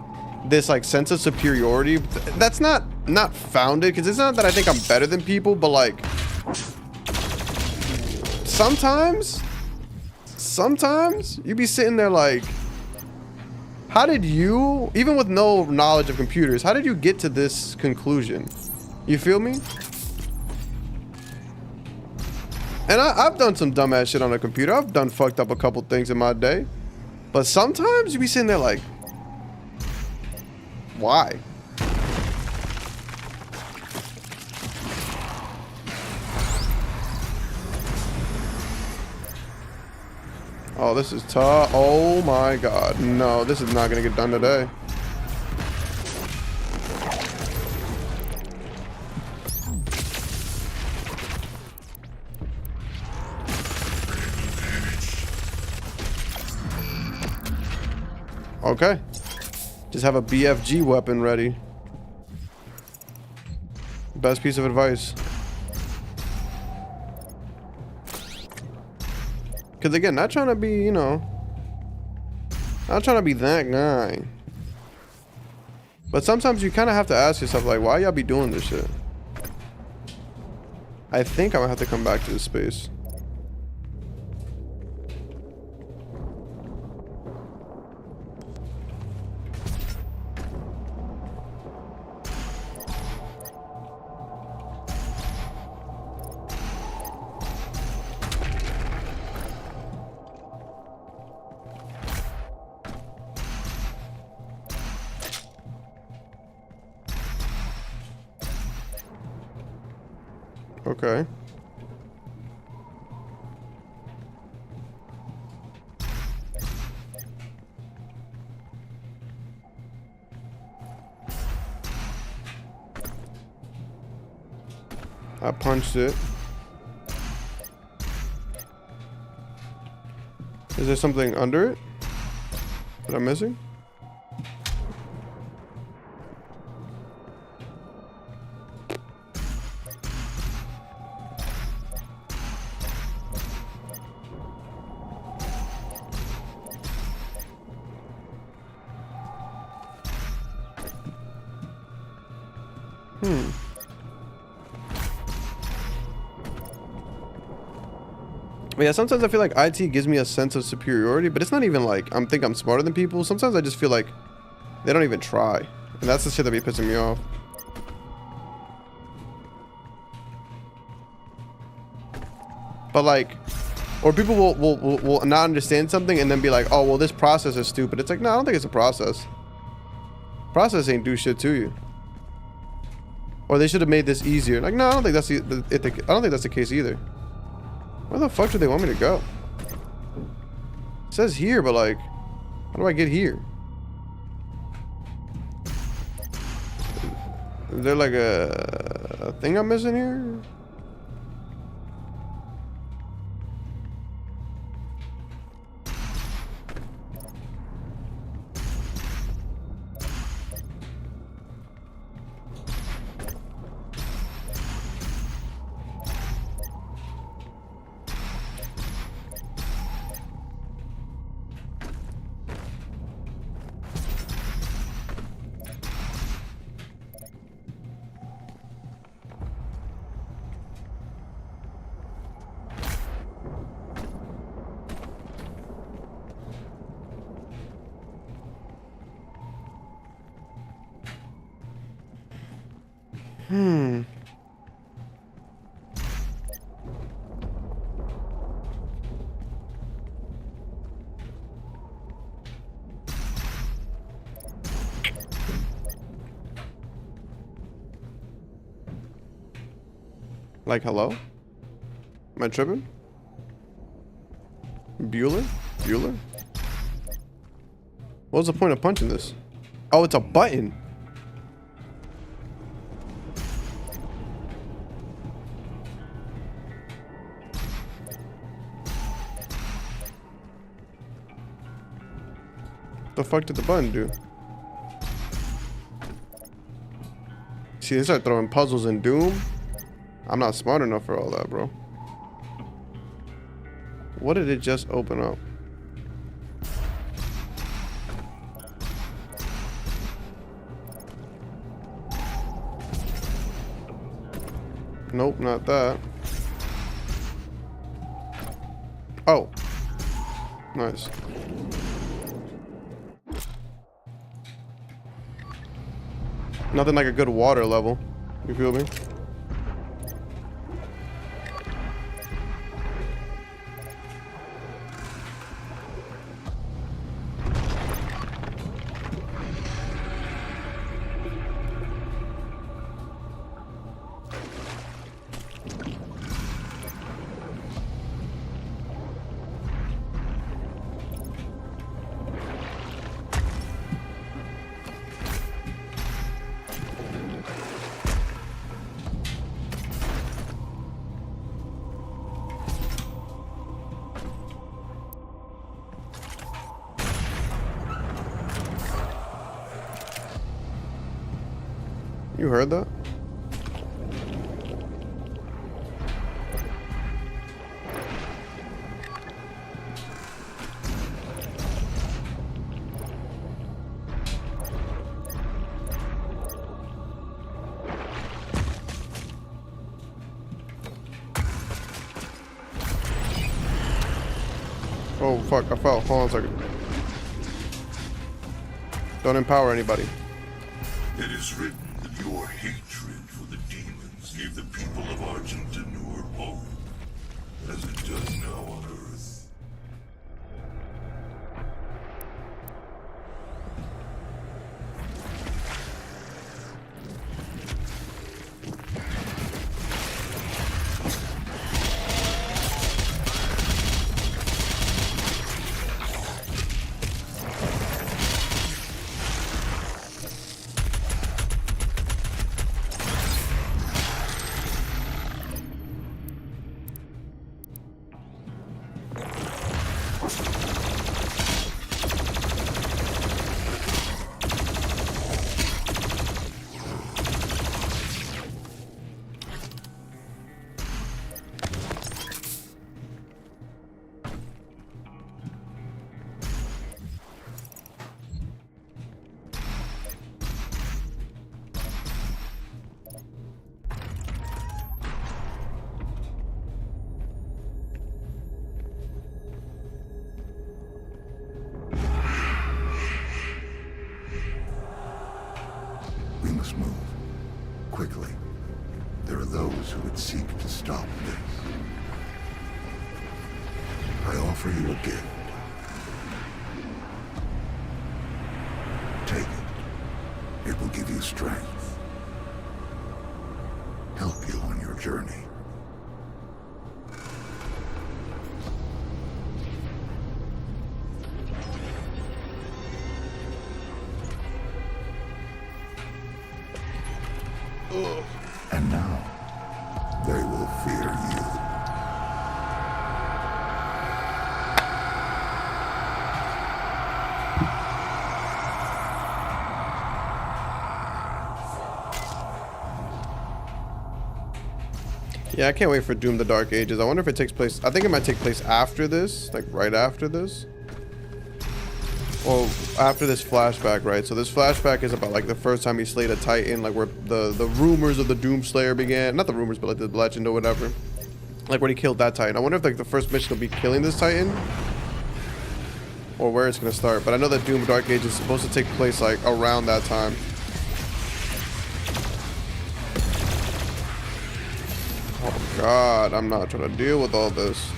this, like, sense of superiority. That's not founded, because it's not that I think I'm better than people, but, like, sometimes you be sitting there like, how did you, even with no knowledge of computers, how did you get to this conclusion? You feel me? And I've done some dumbass shit on a computer. I've done fucked up a couple things in my day. But sometimes you be sitting there like, why? Oh, this is tough. Oh my god. No, this is not gonna get done today. Okay. Just have a BFG weapon ready. Best piece of advice. Because again, not trying to be, you know, not trying to be that guy. But sometimes you kind of have to ask yourself, like, why y'all be doing this shit? I think I'm gonna have to come back to this space. Okay. I punched it. Is there something under it that I'm missing? But yeah, sometimes I feel like IT gives me a sense of superiority, but it's not even like I'm smarter than people. Sometimes I just feel like they don't even try. And that's the shit that be pissing me off. But like, or people will not understand something and then be like, oh, well, this process is stupid. It's like, no, I don't think it's a process. Process ain't do shit to you. Or they should have made this easier. Like, no, I don't think that's I don't think that's the case either. Where the fuck do they want me to go? It says here, but like, how do I get here? Is there like a thing I'm missing here? Like, hello? Am I tripping? Bueller? Bueller? What was the point of punching this? Oh, it's a button. What the fuck did the button do? See, they start throwing puzzles in Doom. I'm not smart enough for all that, bro. What did it just open up? Nope, not that. Oh. Nice. Nothing like a good water level. You feel me? You heard that? Oh fuck, I fell. Hold on a second. Don't empower anybody. It is written that your hatred for the demons gave the people of Argentinur hope, as it does now on Earth. We must move. Quickly. There are those who would seek to stop this. I offer you a gift. Take it. It will give you strength. Help you on your journey. And now, they will fear you. Yeah, I can't wait for Doom: The Dark Ages. I wonder if it takes place. I think it might take place after this, like right after this. Well, after this flashback, right? So this flashback is about like the first time he slayed a Titan, like where the rumors of the Doomslayer began. Not the rumors, but like the legend or whatever. Like when he killed that Titan. I wonder if like the first mission will be killing this Titan, or where it's gonna start. But I know that Doom: Dark Age is supposed to take place like around that time. Oh God, I'm not trying to deal with all this.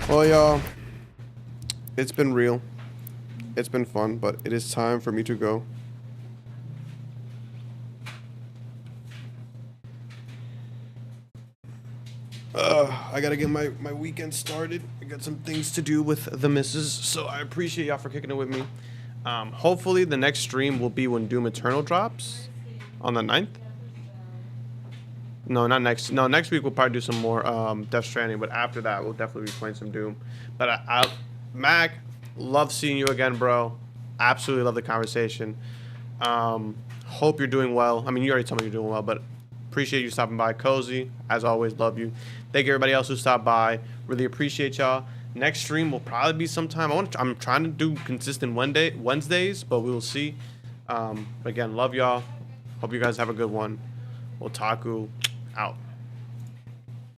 Well, y'all, it's been real. It's been fun, but it is time for me to go. I gotta get my weekend started. I got some things to do with the missus, so I appreciate y'all for kicking it with me. Hopefully the next stream will be when Doom Eternal drops on the 9th. No, not next. No, next week we'll probably do some more Death Stranding, but after that we'll definitely be playing some Doom. But Mac, love seeing you again, bro. Absolutely love the conversation. Hope you're doing well. I mean, you already told me you're doing well, but appreciate you stopping by. Cozy, as always, love you. Thank you everybody else who stopped by. Really appreciate y'all. Next stream will probably be sometime. I'm trying to do consistent Wednesdays, but we will see. Again, love y'all. Hope you guys have a good one. Otaku out.